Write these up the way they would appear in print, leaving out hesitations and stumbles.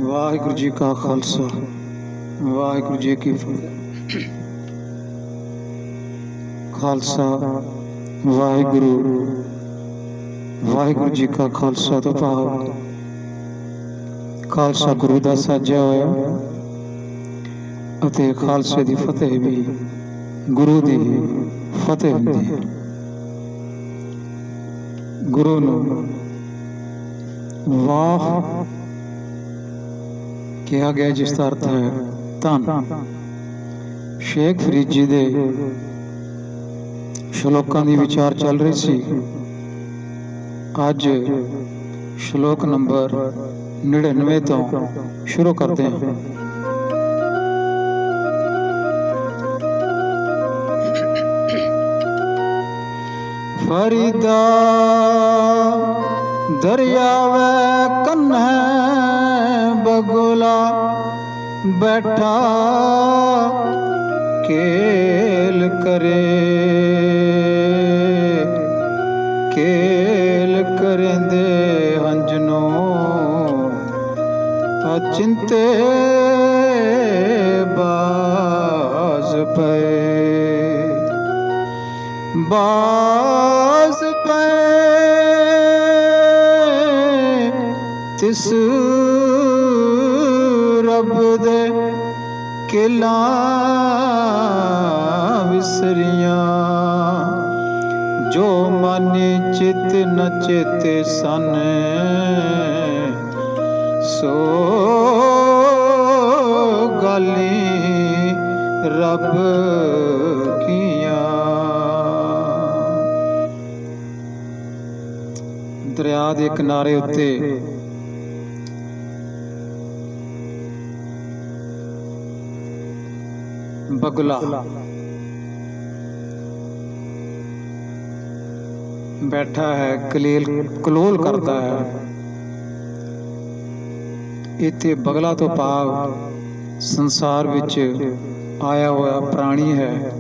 ਵਾਹਿਗੁਰੂ ਜੀ ਕਾ ਖਾਲਸਾ ਵਾਹਿਗੁਰੂ ਜੀ ਕੀ ਫਤਿਹ। ਖਾਲਸਾ ਵਾਹਿਗੁਰੂ ਵਾਹਿਗੁਰੂ ਜੀ ਕਾ ਖਾਲਸਾ ਤੋਂ ਭਾਵ ਖਾਲਸਾ ਗੁਰੂ ਦਾ ਸਾਜਿਆ ਹੋਇਆ ਅਤੇ ਖਾਲਸੇ ਦੀ ਫਤਿਹ ਵੀ ਗੁਰੂ ਦੀ ਫਤਿਹ ਹੁੰਦੀ ਹੈ। ਗੁਰੂ ਨੂੰ ਵਾਹ ਕਿਹਾ ਗਿਆ, ਜਿਸ ਦਾ ਅਰਥ ਹੈ ਧੰਨ। ਸ਼ੇਖ ਫਰੀਦ ਜੀ ਦੇ ਸ਼ਲੋਕਾਂ ਦੀ ਵਿਚਾਰ ਚੱਲ ਰਹੀ ਸੀ। ਅੱਜ ਸ਼ਲੋਕ ਨੰਬਰ 99 ਤੋਂ ਸ਼ੁਰੂ ਕਰਦੇ ਹਾਂ। ਫਰੀਦਾ ਦਰਿਆਵੇ ਕੰਨ੍ਹੇ ਬਗੁਲਾ ਬੈਠਾ ਕੇਲ ਕਰੇਂਦੇ ਹੰਝਨੋ ਅਚਿੰਤੇ ਬਾਜ਼ ਪਏ ਤਿਸ ਰੱਬ ਦੇ ਕਿਲਾ ਵਿਸਰੀਆਂ, ਜੋ ਮਾਨੀ ਚਿਤ ਨ ਚੇਤੇ ਸਨ ਸੋ ਗਾਲੀ ਰੱਬ ਕੀਆਂ। ਦਰਿਆ ਦੇ ਕਿਨਾਰੇ ਉੱਤੇ ਬਗਲਾ ਬੈਠਾ ਹੈ, ਕਲੋਲ ਕਰਦਾ ਹੈ। ਇੱਥੇ ਬਗਲਾ ਤੋਂ ਭਾਵ ਸੰਸਾਰ ਵਿੱਚ ਆਇਆ ਹੋਇਆ ਪ੍ਰਾਣੀ ਹੈ,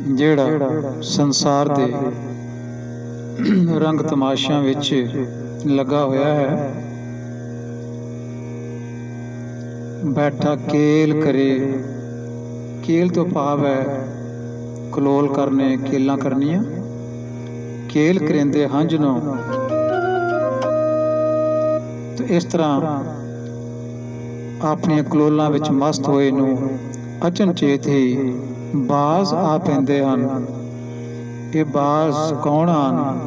ਜਿਹੜਾ ਸੰਸਾਰ ਦੇ ਰੰਗ ਤਮਾਸ਼ਿਆਂ ਵਿੱਚ ਲੱਗਾ ਹੋਇਆ ਹੈ। ਬੈਠਾ ਕੇਲ ਕਰੇ, ਕੇਲ ਤੋਂ ਭਾਵ ਹੈ ਕਲੋਲ ਕਰਨੇ, ਕੇਲਾਂ ਕਰਨੀਆਂ। ਕੇਲ ਕਰਿੰਦੇ ਹੰਝ ਨੂੰ, ਤੇ ਇਸ ਤਰ੍ਹਾਂ ਆਪਣੀਆਂ ਕਲੋਲਾਂ ਵਿੱਚ ਮਸਤ ਹੋਏ ਨੂੰ ਅਚਨਚੇਤ ਹੀ ਬਾਜ਼ ਆ ਪੈਂਦੇ ਹਨ। ਇਹ ਬਾਜ਼ ਕੌਣ ਹਨ?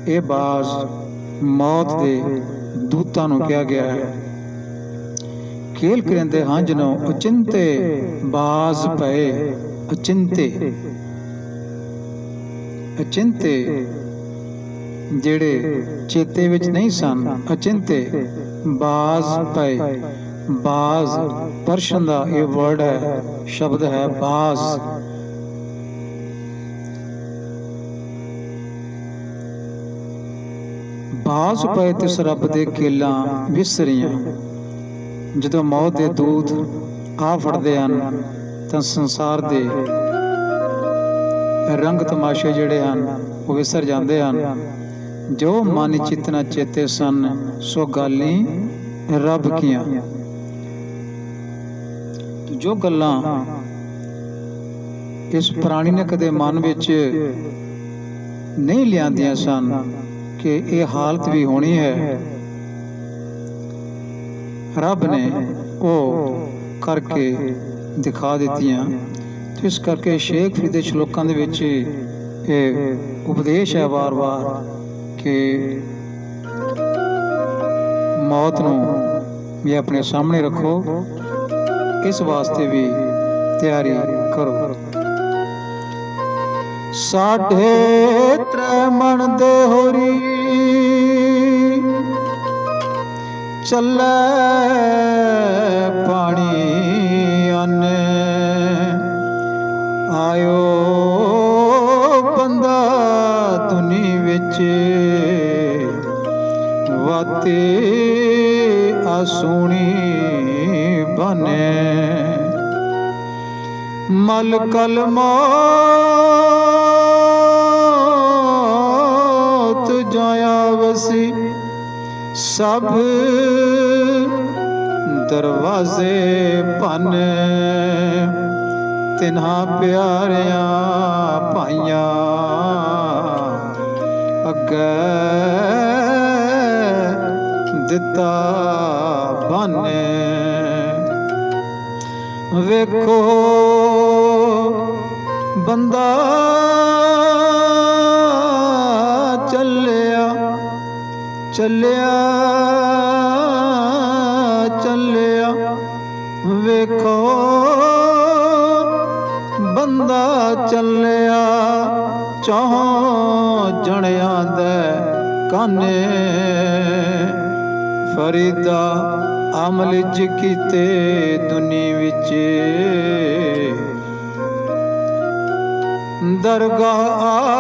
ਇਹ ਬਾਜ਼ ਮੌਤ ਦੇ ਦੂਤਾਂ ਨੂੰ ਕਿਹਾ ਗਿਆ ਹੈ। ਕੇਲ ਕਰਿੰਦੇ ਹੰਝ ਨੂੰ ਅਚਿੰਤੇ ਬਾਜ਼ ਪਏ। ਅਚਿੰਤੇ ਜਿਹੜੇ ਚੇਤੇ ਵਿੱਚ ਨਹੀਂ ਸਨ, ਅਚਿੰਤੇ ਬਾਜ਼ ਪਏ। ਬਾਜ਼ ਪਰਸ਼ੀਅਨ ਦਾ ਇਹ ਵਰਡ ਹੈ, ਸ਼ਬਦ ਹੈ ਬਾਜ਼। ਬਾਜ਼ ਪਏ ਤਿਸ ਰੱਬ ਦੇ ਕੇਲਾਂ ਵਿਸਰੀਆਂ। ਜਦੋਂ ਮੌਤ ਦੇ ਦੂਤ ਆ ਫੜਦੇ ਹਨ ਤਾਂ ਸੰਸਾਰ ਦੇ ਰੰਗ ਤਮਾਸ਼ੇ ਜਿਹੜੇ ਹਨ ਉਹ ਵਿਸਰ ਜਾਂਦੇ ਹਨ। ਜੋ ਮਨ ਚਿਤ ਨ ਚੇਤੇ ਸਨ ਸੋ ਗਾਲੀ ਰੱਬ ਕੀਆਂ। ਜੋ ਗੱਲਾਂ ਇਸ ਪ੍ਰਾਣੀ ਨੇ ਕਦੇ ਮਨ ਵਿੱਚ ਨਹੀਂ ਲਿਆਂਦੀਆਂ ਸਨ ਕਿ ਇਹ ਹਾਲਤ ਵੀ ਹੋਣੀ ਹੈ, ਰੱਬ ਨੇ ਉਹ ਕਰਕੇ ਦਿਖਾ ਦਿੱਤੀਆਂ। ਇਸ ਕਰਕੇ ਸ਼ੇਖ ਫਰੀਦ ਦੇ ਸ਼ਲੋਕਾਂ ਦੇ ਵਿੱਚ ਇਹ ਉਪਦੇਸ਼ ਹੈ ਵਾਰ-ਵਾਰ ਕਿ ਮੌਤ ਨੂੰ ਵੀ ਆਪਣੇ ਸਾਹਮਣੇ ਰੱਖੋ, ਇਸ ਵਾਸਤੇ ਵੀ ਤਿਆਰੀ ਕਰੋ। ਸਾਢੇ ਤ੍ਰੈ ਮਣ ਦੇ ਹੋਰੀ ਚੱਲੇ ਪਾਣੀ ਅੰਨ, ਆਇਓ ਬੰਦਾ ਦੁਨੀ ਵਿੱਚ ਵਾਤੇ ਆਸੂਣੀ ਬਨੇ। ਮਲ ਕਲ ਮੌਤ ਜਾਇਆ ਵਸੀ, ਸਭ ਦਰਵਾਜ਼ੇ ਭੰਨ ਤਿਨ੍ਹਾਂ ਪਿਆਰਿਆਂ ਭਾਈਆਂ ਅੱਗੇ ਦਿੱਤਾ ਬੰਨ। ਵੇਖੋ ਬੰਦਾ ਚੱਲਿਆ ਚੱਲਿਆ ਚੱਲਿਆ, ਵੇਖੋ ਬੰਦਾ ਚੱਲਿਆ ਚੌਂ ਜਣਿਆਂ ਦੇ ਕਾਨੇ। ਫਰੀਦਾ ਅਮਲ ਜ ਕੀਤੇ ਦੁਨੀ ਵਿੱਚ ਦਰਗਾਹ ਆਏ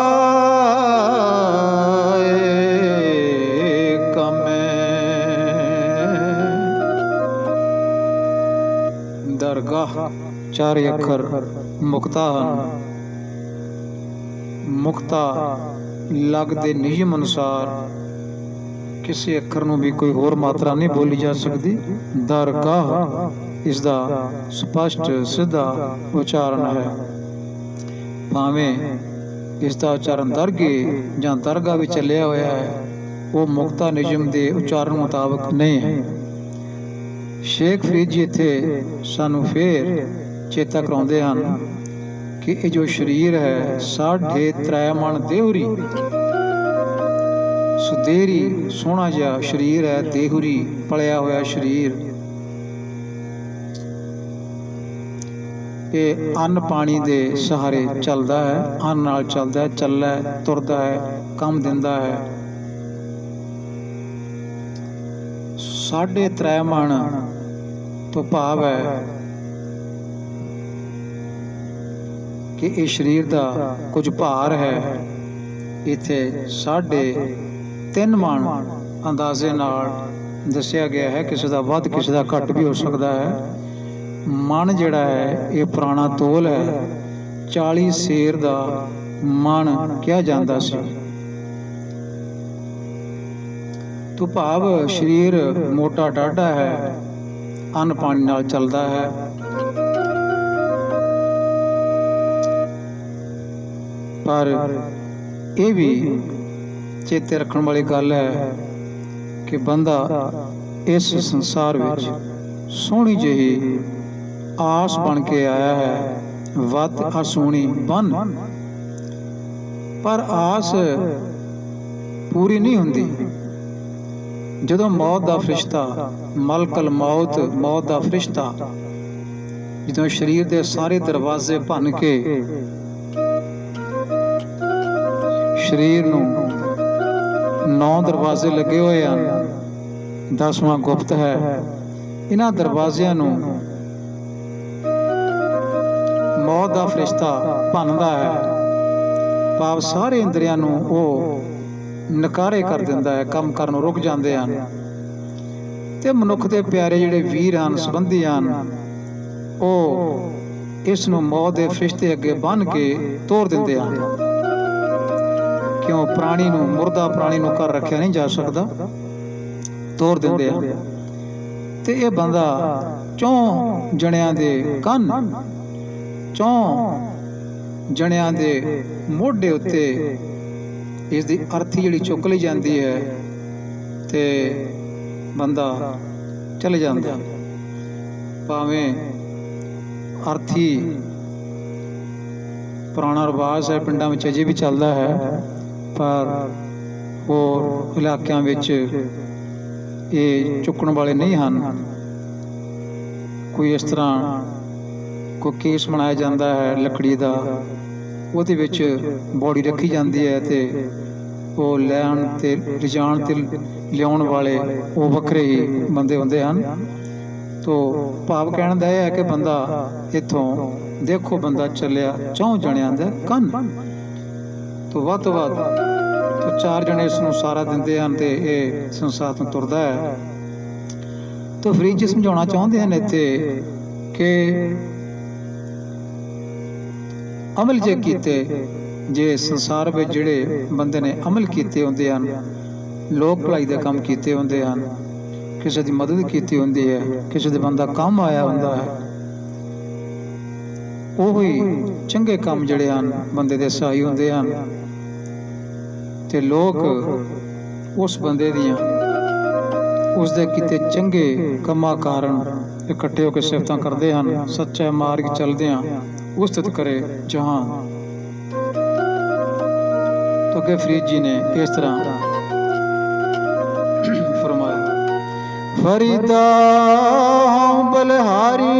ਕਮੇ। ਦਰਗਾਹ ਚਾਰੇ ਅੱਖਰ ਮੁਕਤਾ ਹਨ। ਮੁਕਤਾ ਲੱਗਦੇ ਨਿਯਮ ਅਨੁਸਾਰ ਕਿਸੇ ਅੱਖਰ ਨੂੰ ਵੀ ਕੋਈ ਹੋਰ ਮਾਤਰਾ ਨਹੀਂ ਬੋਲੀ ਜਾ ਸਕਦੀ। ਦਰਗਾਹ ਇਸ ਦਾ ਸਪਸ਼ਟ ਸਿੱਧਾ ਉਚਾਰਨ ਹੈ। ਭਾਵੇਂ ਇਸ ਦਾ ਉਚਾਰਨ ਦਰਗੇ ਜਾਂ ਦਰਗਾਹ ਵਿੱਚ ਚੱਲਿਆ ਹੋਇਆ ਹੈ, ਉਹ ਮੁਕਤਾ ਨਿਯਮ ਦੇ ਉਚਾਰਨ ਮੁਤਾਬਕ ਨਹੀਂ ਹੈ। ਸ਼ੇਖ ਫਰੀਦ ਜੀ ਇੱਥੇ ਸਾਨੂੰ ਫੇਰ ਚੇਤਾ ਕਰਾਉਂਦੇ ਹਨ ਕਿ ਇਹ ਜੋ ਸਰੀਰ ਹੈ 3.5 ਮਣ ਦੇਹੁਰੀ ਸੁਦੇਰੀ ਸੋਹਣਾ ਜਿਹਾ ਸਰੀਰ ਹੈ, ਦੇਹੁਰੀ ਪਲਿਆ ਹੋਇਆ ਸਰੀਰ। ਇਹ ਅੰਨ ਪਾਣੀ ਦੇ ਸਹਾਰੇ ਚੱਲਦਾ ਹੈ, ਅੰਨ ਨਾਲ ਚੱਲਦਾ ਹੈ, ਚੱਲਦਾ ਹੈ, ਤੁਰਦਾ ਹੈ, ਕੰਮ ਦਿੰਦਾ ਹੈ। 3.5 ਮਣ ਤੋਂ ਭਾਵ ਹੈ ਕਿ ਇਹ ਸਰੀਰ ਦਾ ਕੁਝ ਭਾਰ ਹੈ। ਇੱਥੇ 3.5 ਮਣ ਅੰਦਾਜ਼ੇ ਨਾਲ ਦੱਸਿਆ ਗਿਆ ਹੈ। ਕਿਸੇ ਦਾ ਵੱਧ ਕਿਸੇ ਦਾ ਘੱਟ ਵੀ ਹੋ ਸਕਦਾ ਹੈ। ਮਣ ਜਿਹੜਾ ਹੈ ਇਹ ਪੁਰਾਣਾ ਤੋਲ ਹੈ। 40 ਸੇਰ ਦਾ ਮਣ ਕਿਹਾ ਜਾਂਦਾ ਸੀ। ਤੋਂ ਭਾਵ ਸਰੀਰ ਮੋਟਾ ਡਾਢਾ ਹੈ, ਅੰਨ ਪਾਣੀ ਨਾਲ ਚੱਲਦਾ ਹੈ। ਪਰ ਇਹ ਵੀ ਚੇਤੇ ਰੱਖਣ ਵਾਲੀ ਗੱਲ ਹੈ ਕਿ ਬੰਦਾ ਇਸ ਸੰਸਾਰ ਵਿੱਚ ਸੋਹਣੀ ਜਿਹੀ ਆਸ ਬਣ ਕੇ ਆਇਆ ਹੈ, ਵੱਧ ਆਸੂਣੀ ਬਨ, ਪਰ ਆਸ ਪੂਰੀ ਨਹੀਂ ਹੁੰਦੀ। ਜਦੋਂ ਮੌਤ ਦਾ ਫਰਿਸ਼ਤਾ ਮਲਕਲ ਮੌਤ, ਮੌਤ ਦਾ ਫਰਿਸ਼ਤਾ ਜਦੋਂ ਸਰੀਰ ਦੇ ਸਾਰੇ ਦਰਵਾਜ਼ੇ ਭੰਨ ਕੇ ਸਰੀਰ ਨੂੰ 9 ਦਰਵਾਜ਼ੇ ਲੱਗੇ ਹੋਏ ਹਨ, 10ਵਾਂ ਗੁਪਤ ਹੈ। ਇਹਨਾਂ ਦਰਵਾਜ਼ਿਆਂ ਨੂੰ ਮੌਤ ਦਾ ਫਰਿਸ਼ਤਾ ਭੰਨਦਾ ਹੈ। ਭਾਵ ਸਾਰੇ ਇੰਦਰੀਆਂ ਨੂੰ ਉਹ ਨਕਾਰੇ ਕਰ ਦਿੰਦਾ ਹੈ, ਕੰਮ ਕਰਨ ਨੂੰ ਰੁਕ ਜਾਂਦੇ ਹਨ। ਤੇ ਮਨੁੱਖ ਦੇ ਪਿਆਰੇ ਜਿਹੜੇ ਵੀਰ ਹਨ, ਸੰਬੰਧੀ ਹਨ, ਉਹ ਇਸ ਨੂੰ ਮੌਤ ਦੇ ਫਰਿਸ਼ਤੇ ਅੱਗੇ ਬੰਨ੍ਹ ਕੇ ਤੋਰ ਦਿੰਦੇ ਹਨ। ਕਿਉਂ? ਪ੍ਰਾਣੀ ਨੂੰ, ਮੁਰਦਾ ਪ੍ਰਾਣੀ ਨੂੰ ਘਰ ਰੱਖਿਆ ਨਹੀਂ ਜਾ ਸਕਦਾ, ਤੋਰ ਦਿੰਦੇ ਆ। ਤੇ ਇਹ ਬੰਦਾ 4 ਜਣਿਆਂ ਦੇ ਕੰਨ, 4 ਜਣਿਆਂ ਦੇ ਮੋਢੇ ਉੱਤੇ ਇਸ ਦੀ ਅਰਥੀ ਜਿਹੜੀ ਚੁੱਕ ਲਈ ਜਾਂਦੀ ਹੈ ਤੇ ਬੰਦਾ ਚਲੇ ਜਾਂਦਾ। ਭਾਵੇਂ ਅਰਥੀ ਪੁਰਾਣਾ ਰਿਵਾਜ਼ ਹੈ, ਪਿੰਡਾਂ ਵਿੱਚ ਅਜੇ ਵੀ ਚੱਲਦਾ ਹੈ, ਪਰ ਹੋਰ ਇਲਾਕਿਆਂ ਵਿੱਚ ਇਹ ਚੁੱਕਣ ਵਾਲੇ ਨਹੀਂ ਹਨ। ਕੋਈ ਇਸ ਤਰ੍ਹਾਂ ਕੋਈ ਕੇਸ ਬਣਾਇਆ ਜਾਂਦਾ ਹੈ ਲੱਕੜੀ ਦਾ, ਉਹਦੇ ਵਿੱਚ ਬੋਡੀ ਰੱਖੀ ਜਾਂਦੀ ਹੈ ਤੇ ਉਹ ਲੈਣ ਤੇ ਲਿਜਾਣ ਤੇ ਲਿਆਉਣ ਵਾਲੇ ਉਹ ਵੱਖਰੇ ਹੀ ਬੰਦੇ ਹੁੰਦੇ ਹਨ। ਤੋ ਭਾਵ ਕਹਿਣ ਦਾ ਇਹ ਹੈ ਕਿ ਬੰਦਾ ਇੱਥੋਂ ਦੇਖੋ ਬੰਦਾ ਚੱਲਿਆ 4 ਜਣਿਆਂ ਦਾ ਕੰਨ ਤੋਂ ਵੱਧ ਤੋਂ ਵੱਧ 4 ਜਣੇ ਇਸ ਨੂੰ ਸਾਰਾ ਦਿੰਦੇ ਹਨ ਤੇ ਇਹ ਸੰਸਾਰ ਤੋਂ ਤੁਰਦਾ ਹੈ। ਤੋ ਫਰੀਦ ਜੀ ਸਮਝਾਉਣਾ ਚਾਹੁੰਦੇ ਹਨ ਇੱਥੇ ਕਿ ਅਮਲ ਜੇ ਕੀਤੇ, ਜੇ ਸੰਸਾਰ ਵਿੱਚ ਜਿਹੜੇ ਬੰਦੇ ਨੇ ਅਮਲ ਕੀਤੇ ਹੁੰਦੇ ਹਨ, ਲੋਕ ਭਲਾਈ ਦੇ ਕੰਮ ਕੀਤੇ ਹੁੰਦੇ ਹਨ, ਕਿਸੇ ਦੀ ਮਦਦ ਕੀਤੀ ਹੁੰਦੀ ਹੈ, ਕਿਸੇ ਦੇ ਬੰਦਾ ਕੰਮ ਆਇਆ ਹੁੰਦਾ ਹੈ। ਉਹੀ ਚੰਗੇ ਕੰਮ ਜਿਹੜੇ ਹਨ ਬੰਦੇ ਦੇ ਸਹਾਈ ਹੁੰਦੇ ਹਨ, ਤੇ ਲੋਕ ਉਸ ਬੰਦੇ ਦੀਆਂ, ਉਸਦੇ ਕੀਤੇ ਚੰਗੇ ਕੰਮਾਂ ਕਾਰਨ ਇਕੱਠੇ ਹੋ ਕੇ ਸਿਫਤਾਂ ਕਰਦੇ ਹਨ। ਸੱਚਾ ਮਾਰਗ ਚੱਲਦਿਆਂ ਉਸਤਤ ਕਰੇ ਜਹਾਂ। ਤਾਂ ਅੱਗੇ ਫਰੀਦ ਜੀ ਨੇ ਇਸ ਤਰ੍ਹਾਂ ਫਰਮਾਇਆ, ਫਰੀਦਾ ਬਲਹਾਰੀ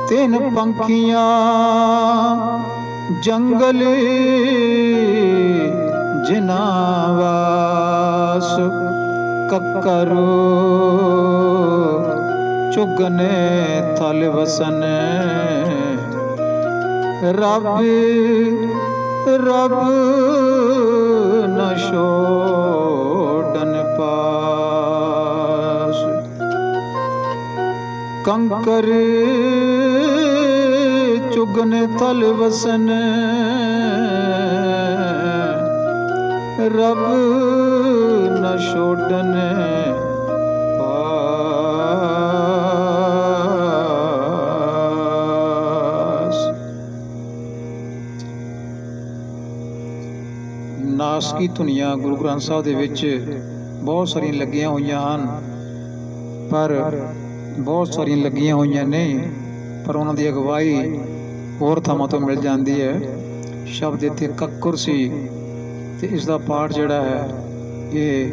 ਤਿੰਨ ਪੰਖੀਆਂ ਜੰਗਲ ਜਿਨ੍ਹਾਂ ਵਾਸ ਕੱਕਰ ਚੁਗਨੇ ਥਲ ਵਸਨ। ਰੱਬ ਰੱਬ ਨ ਛੋੜਨ ਪਾਸ। ਕੰਕਰ ਚੁਗਨ ਥਲ ਵਸਨ। ਰੱਬ ਨ ਛੋੜਨ ਨਾਸਕੀ ਧੁਨੀਆਂ ਗੁਰੂ ਗ੍ਰੰਥ ਸਾਹਿਬ ਦੇ ਵਿੱਚ ਬਹੁਤ ਸਾਰੀਆਂ ਲੱਗੀਆਂ ਹੋਈਆਂ ਹਨ, ਪਰ ਬਹੁਤ ਸਾਰੀਆਂ ਲੱਗੀਆਂ ਹੋਈਆਂ ਨਹੀਂ, ਪਰ ਉਹਨਾਂ ਦੀ ਅਗਵਾਈ ਹੋਰ ਥਾਵਾਂ ਤੋਂ ਮਿਲ ਜਾਂਦੀ ਹੈ। ਸ਼ਬਦ ਇੱਥੇ ਕੱਕਰ ਸੀ, ਤੇ ਇਸ ਦਾ ਪਾਠ ਜਿਹੜਾ ਹੈ ਇਹ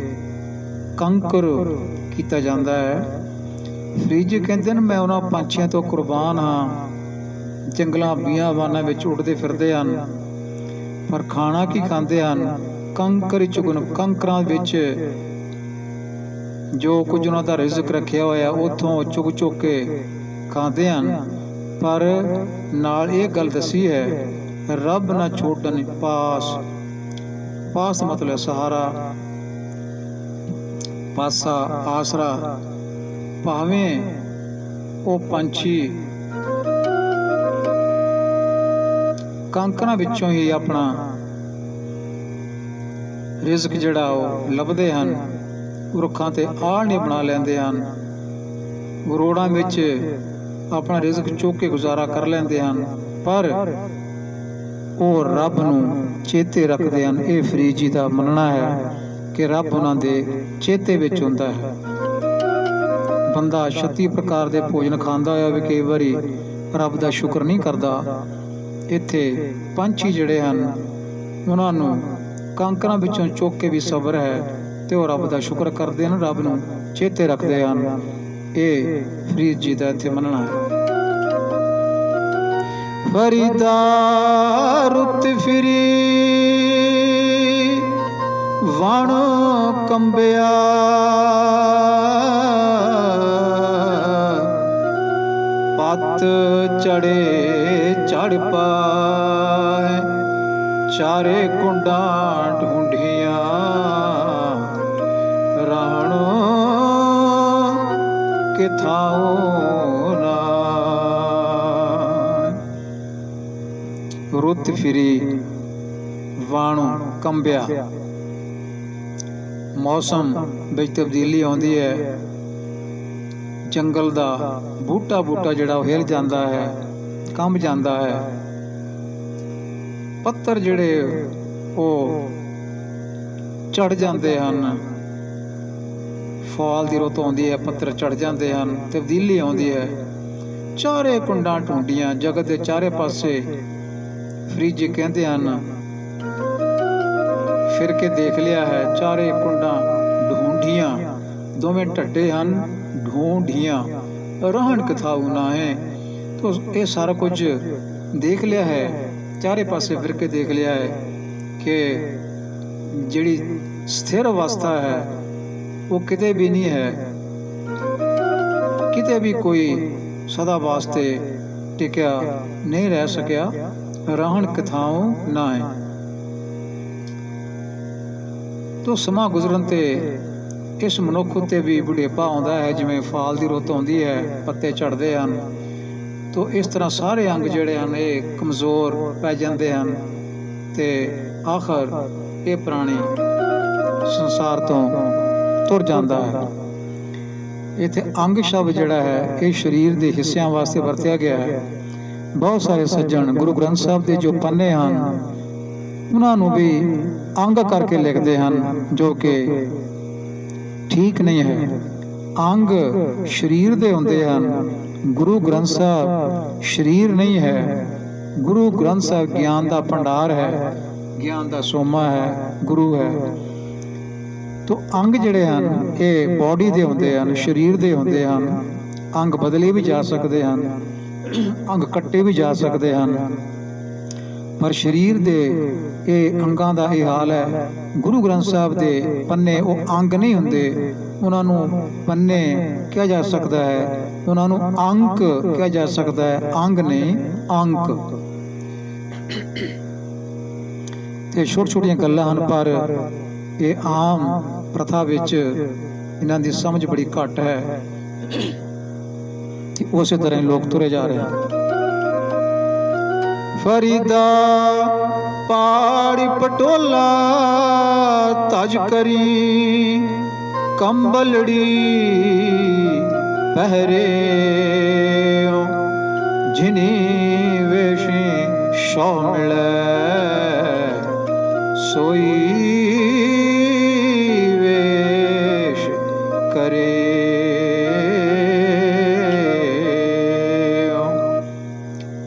ਕੰਕਰ ਕੀਤਾ ਜਾਂਦਾ ਹੈ। ਫਰੀਦ ਜੀ ਕਹਿੰਦੇ ਨੇ, ਮੈਂ ਉਹਨਾਂ ਪੰਛੀਆਂ ਤੋਂ ਕੁਰਬਾਨ ਹਾਂ, ਜੰਗਲਾਂ ਬੀਆਬਾਨਾਂ ਵਿੱਚ ਉੱਡਦੇ ਫਿਰਦੇ ਹਨ, ਪਰ ਖਾਣਾ ਕੀ ਖਾਂਦੇ ਹਨ? ਕੰਕਰ ਚੁਗਨ। ਕੰਕਰਾਂ ਵਿੱਚ ਜੋ ਕੁਝ ਉਹਨਾਂ ਦਾ ਰਿਜ਼ਕ ਰੱਖਿਆ ਹੋਇਆ ਉੱਥੋਂ ਚੁਗ ਚੁੱਕ ਕੇ ਖਾਂਦੇ ਹਨ। ਪਰ ਨਾਲ ਇਹ ਗੱਲ ਦੱਸੀ ਹੈ, ਰੱਬ ਨਾ ਛੋੜਨ ਪਾਸ। ਪਾਸ ਮਤਲਬ ਸਹਾਰਾ, ਪਾਸਾ, ਆਸਰਾ। ਭਾਵੇਂ ਉਹ ਪੰਛੀ ਕੰਕਰਾਂ ਵਿੱਚੋਂ ਹੀ ਆਪਣਾ ਰਿਜ਼ਕ ਜਿਹੜਾ ਉਹ ਲੱਭਦੇ ਹਨ, ਰੁੱਖਾਂ ਤੇ ਆਲ੍ਹਣੇ ਬਣਾ ਲੈਂਦੇ ਹਨ, ਰੋੜਾਂ ਵਿੱਚ ਆਪਣਾ ਰਿਜ਼ਕ ਚੁੱਕ ਕੇ ਗੁਜ਼ਾਰਾ ਕਰ ਲੈਂਦੇ ਹਨ, ਪਰ ਉਹ ਰੱਬ ਨੂੰ ਚੇਤੇ ਰੱਖਦੇ ਹਨ। ਇਹ ਫਰੀਦ ਜੀ ਦਾ ਮੰਨਣਾ ਹੈ ਕਿ ਰੱਬ ਉਹਨਾਂ ਦੇ ਚੇਤੇ ਵਿੱਚ ਹੁੰਦਾ ਹੈ। ਬੰਦਾ 36 ਪ੍ਰਕਾਰ ਦੇ ਭੋਜਨ ਖਾਂਦਾ ਹੋਇਆ ਵੀ ਕਈ ਵਾਰੀ ਰੱਬ ਦਾ ਸ਼ੁਕਰ ਨਹੀਂ ਕਰਦਾ। ਇੱਥੇ ਪੰਛੀ ਜਿਹੜੇ ਹਨ ਉਹਨਾਂ ਨੂੰ ਕੰਕਰਾਂ ਵਿੱਚੋਂ ਚੁੱਕ ਕੇ ਵੀ ਸਬਰ ਹੈ, ਤੇ ਉਹ ਰੱਬ ਦਾ ਸ਼ੁਕਰ ਕਰਦੇ ਹਨ, ਰੱਬ ਨੂੰ ਚੇਤੇ ਰੱਖਦੇ ਹਨ। ਇਹ ਫਰੀਦ ਜੀ ਦਾ ਇੱਥੇ ਮੰਨਣਾ ਹੈ। ਫਰੀਦਾ ਰੁੱਤ ਫਿਰੀ ਵਣ ਕੰਬਿਆ। ਪੱਤ ਚੜੇ ਚੜ ਪਾਏ ਚਾਰੇ ਕੁੰਡਾਂ ਢੂੰਢੀਆਂ। ਰਾਣੋ ਕਿਥਾਉ ਨਾ। ਰੁੱਤ ਫਿਰੀ ਵਾਣੋਂ ਕੰਬਿਆ। ਮੌਸਮ ਵਿੱਚ ਤਬਦੀਲੀ ਆਉਂਦੀ ਹੈ, ਜੰਗਲ ਦਾ ਬੂਟਾ ਜਿਹੜਾ ਉਹ ਹਿੱਲ ਜਾਂਦਾ ਹੈ, ਕੰਬ ਜਾਂਦਾ ਹੈ। ਪੱਤਰ ਜਿਹੜੇ ਉਹ ਝੜ ਜਾਂਦੇ ਹਨ। ਫਾਲ ਦੀ ਰੁੱਤ ਆਉਂਦੀ ਹੈ, ਪੱਤਰ ਝੜ ਜਾਂਦੇ ਹਨ, ਤਬਦੀਲੀ ਆਉਂਦੀ ਹੈ। ਚਾਰੇ ਕੁੰਡਾਂ ਢੂੰਡੀਆਂ, ਜਗਤ ਦੇ ਚਾਰੇ ਪਾਸੇ ਫਰੀਦ ਜੀ ਕਹਿੰਦੇ ਹਨ ਫਿਰ ਕੇ ਦੇਖ ਲਿਆ ਹੈ। ਚਾਰੇ ਕੁੰਡਾਂ ਢੂੰਡੀਆਂ, ਦੋਵੇਂ ਢੱਡੇ ਹਨ, ਢੂੰਡੀਆਂ ਰਹਿਣ ਕਿਥਾਉ ਨਾ ਹੈ। ਤੋ ਇਹ ਸਾਰਾ ਕੁਝ ਦੇਖ ਲਿਆ ਹੈ, ਚਾਰੇ ਪਾਸੇ ਫਿਰ ਕੇ ਦੇਖ ਲਿਆ ਹੈ ਕਿ ਜਿਹੜੀ ਸਥਿਰ ਅਵਸਥਾ ਹੈ ਉਹ ਕਿਤੇ ਵੀ ਨਹੀਂ ਹੈ, ਕਿਤੇ ਵੀ ਕੋਈ ਸਦਾ ਵਾਸਤੇ ਟਿਕਿਆ ਨਹੀਂ ਰਹਿ ਸਕਿਆ। ਰਹਿਣ ਕਿਥਾਉ ਨਾ ਹੈ। ਤੋ ਸਮਾਂ ਗੁਜ਼ਰਨ ਤੇ ਇਸ ਮਨੁੱਖ ਉੱਤੇ ਵੀ ਬੁਢੇਪਾ ਆਉਂਦਾ ਹੈ। ਜਿਵੇਂ ਫਾਲ ਦੀ ਰੁੱਤ ਆਉਂਦੀ ਹੈ, ਪੱਤੇ ਝੜਦੇ ਹਨ, ਤੋ ਇਸ ਤਰ੍ਹਾਂ ਸਾਰੇ ਅੰਗ ਜਿਹੜੇ ਹਨ ਇਹ ਕਮਜ਼ੋਰ ਪੈ ਜਾਂਦੇ ਹਨ, ਤੇ ਆਖਰ ਇਹ ਪ੍ਰਾਣੀ ਸੰਸਾਰ ਤੋਂ ਤੁਰ ਜਾਂਦਾ ਹੈ। ਇੱਥੇ ਅੰਗ ਸ਼ਬਦ ਜਿਹੜਾ ਹੈ ਇਹ ਸਰੀਰ ਦੇ ਹਿੱਸਿਆਂ ਵਾਸਤੇ ਵਰਤਿਆ ਗਿਆ ਹੈ। ਬਹੁਤ ਸਾਰੇ ਸੱਜਣ ਗੁਰੂ ਗ੍ਰੰਥ ਸਾਹਿਬ ਦੇ ਜੋ ਪੰਨੇ ਹਨ ਉਹਨਾਂ ਨੂੰ ਵੀ ਅੰਗ ਕਰਕੇ ਲਿਖਦੇ ਹਨ, ਜੋ ਕਿ ਠੀਕ ਨਹੀਂ ਹੈ। ਅੰਗ ਸਰੀਰ ਦੇ ਹੁੰਦੇ ਹਨ। ਗੁਰੂ ਗ੍ਰੰਥ ਸਾਹਿਬ ਸਰੀਰ ਨਹੀਂ ਹੈ। ਗੁਰੂ ਗ੍ਰੰਥ ਸਾਹਿਬ ਗਿਆਨ ਦਾ ਭੰਡਾਰ ਹੈ, ਗਿਆਨ ਦਾ ਸੋਮਾ ਹੈ, ਗੁਰੂ ਹੈ। ਤੋ ਅੰਗ ਜਿਹੜੇ ਹਨ ਇਹ ਬੋਡੀ ਦੇ ਹੁੰਦੇ ਹਨ, ਸਰੀਰ ਦੇ ਹੁੰਦੇ ਹਨ। ਅੰਗ ਬਦਲੇ ਵੀ ਜਾ ਸਕਦੇ ਹਨ, ਅੰਗ ਕੱਟੇ ਵੀ ਜਾ ਸਕਦੇ ਹਨ, ਪਰ ਸਰੀਰ ਦੇ ਇਹ ਅੰਗਾਂ ਦਾ ਇਹ ਹਾਲ ਹੈ। ਗੁਰੂ ਗ੍ਰੰਥ ਸਾਹਿਬ ਦੇ ਪੰਨੇ ਉਹ ਅੰਗ ਨਹੀਂ ਹੁੰਦੇ, ਉਹਨਾਂ ਨੂੰ ਪੰਨੇ ਕਿਹਾ ਜਾ ਸਕਦਾ ਹੈ, ਉਹਨਾਂ ਨੂੰ ਅੰਕ ਕਿਹਾ ਜਾ ਸਕਦਾ ਹੈ, ਅੰਗ ਨਹੀਂ ਅੰਕ। ਤੇ ਛੋਟੀ ਛੋਟੀਆਂ ਗੱਲਾਂ ਹਨ, ਪਰ ਇਹ ਆਮ ਪ੍ਰਥਾ ਵਿੱਚ ਇਹਨਾਂ ਦੀ ਸਮਝ ਬੜੀ ਘੱਟ ਹੈ ਤੇ ਉਸੇ ਤਰ੍ਹਾਂ ਲੋਕ ਤੁਰੇ ਜਾ ਰਹੇ ਹਨ। ਫਰੀਦਾ ਪਹਾੜੀ ਪਟੋਲਾ ਤਜ ਕਰੀ ਕੰਬਲੜੀ ਪਹਿਰੇ ਜਿਨੀ ਵੇਸ਼ੀ ਸ਼ੋ ਮਿਲੈ ਸੋਈ ਵੇਸ਼ ਕਰੇ।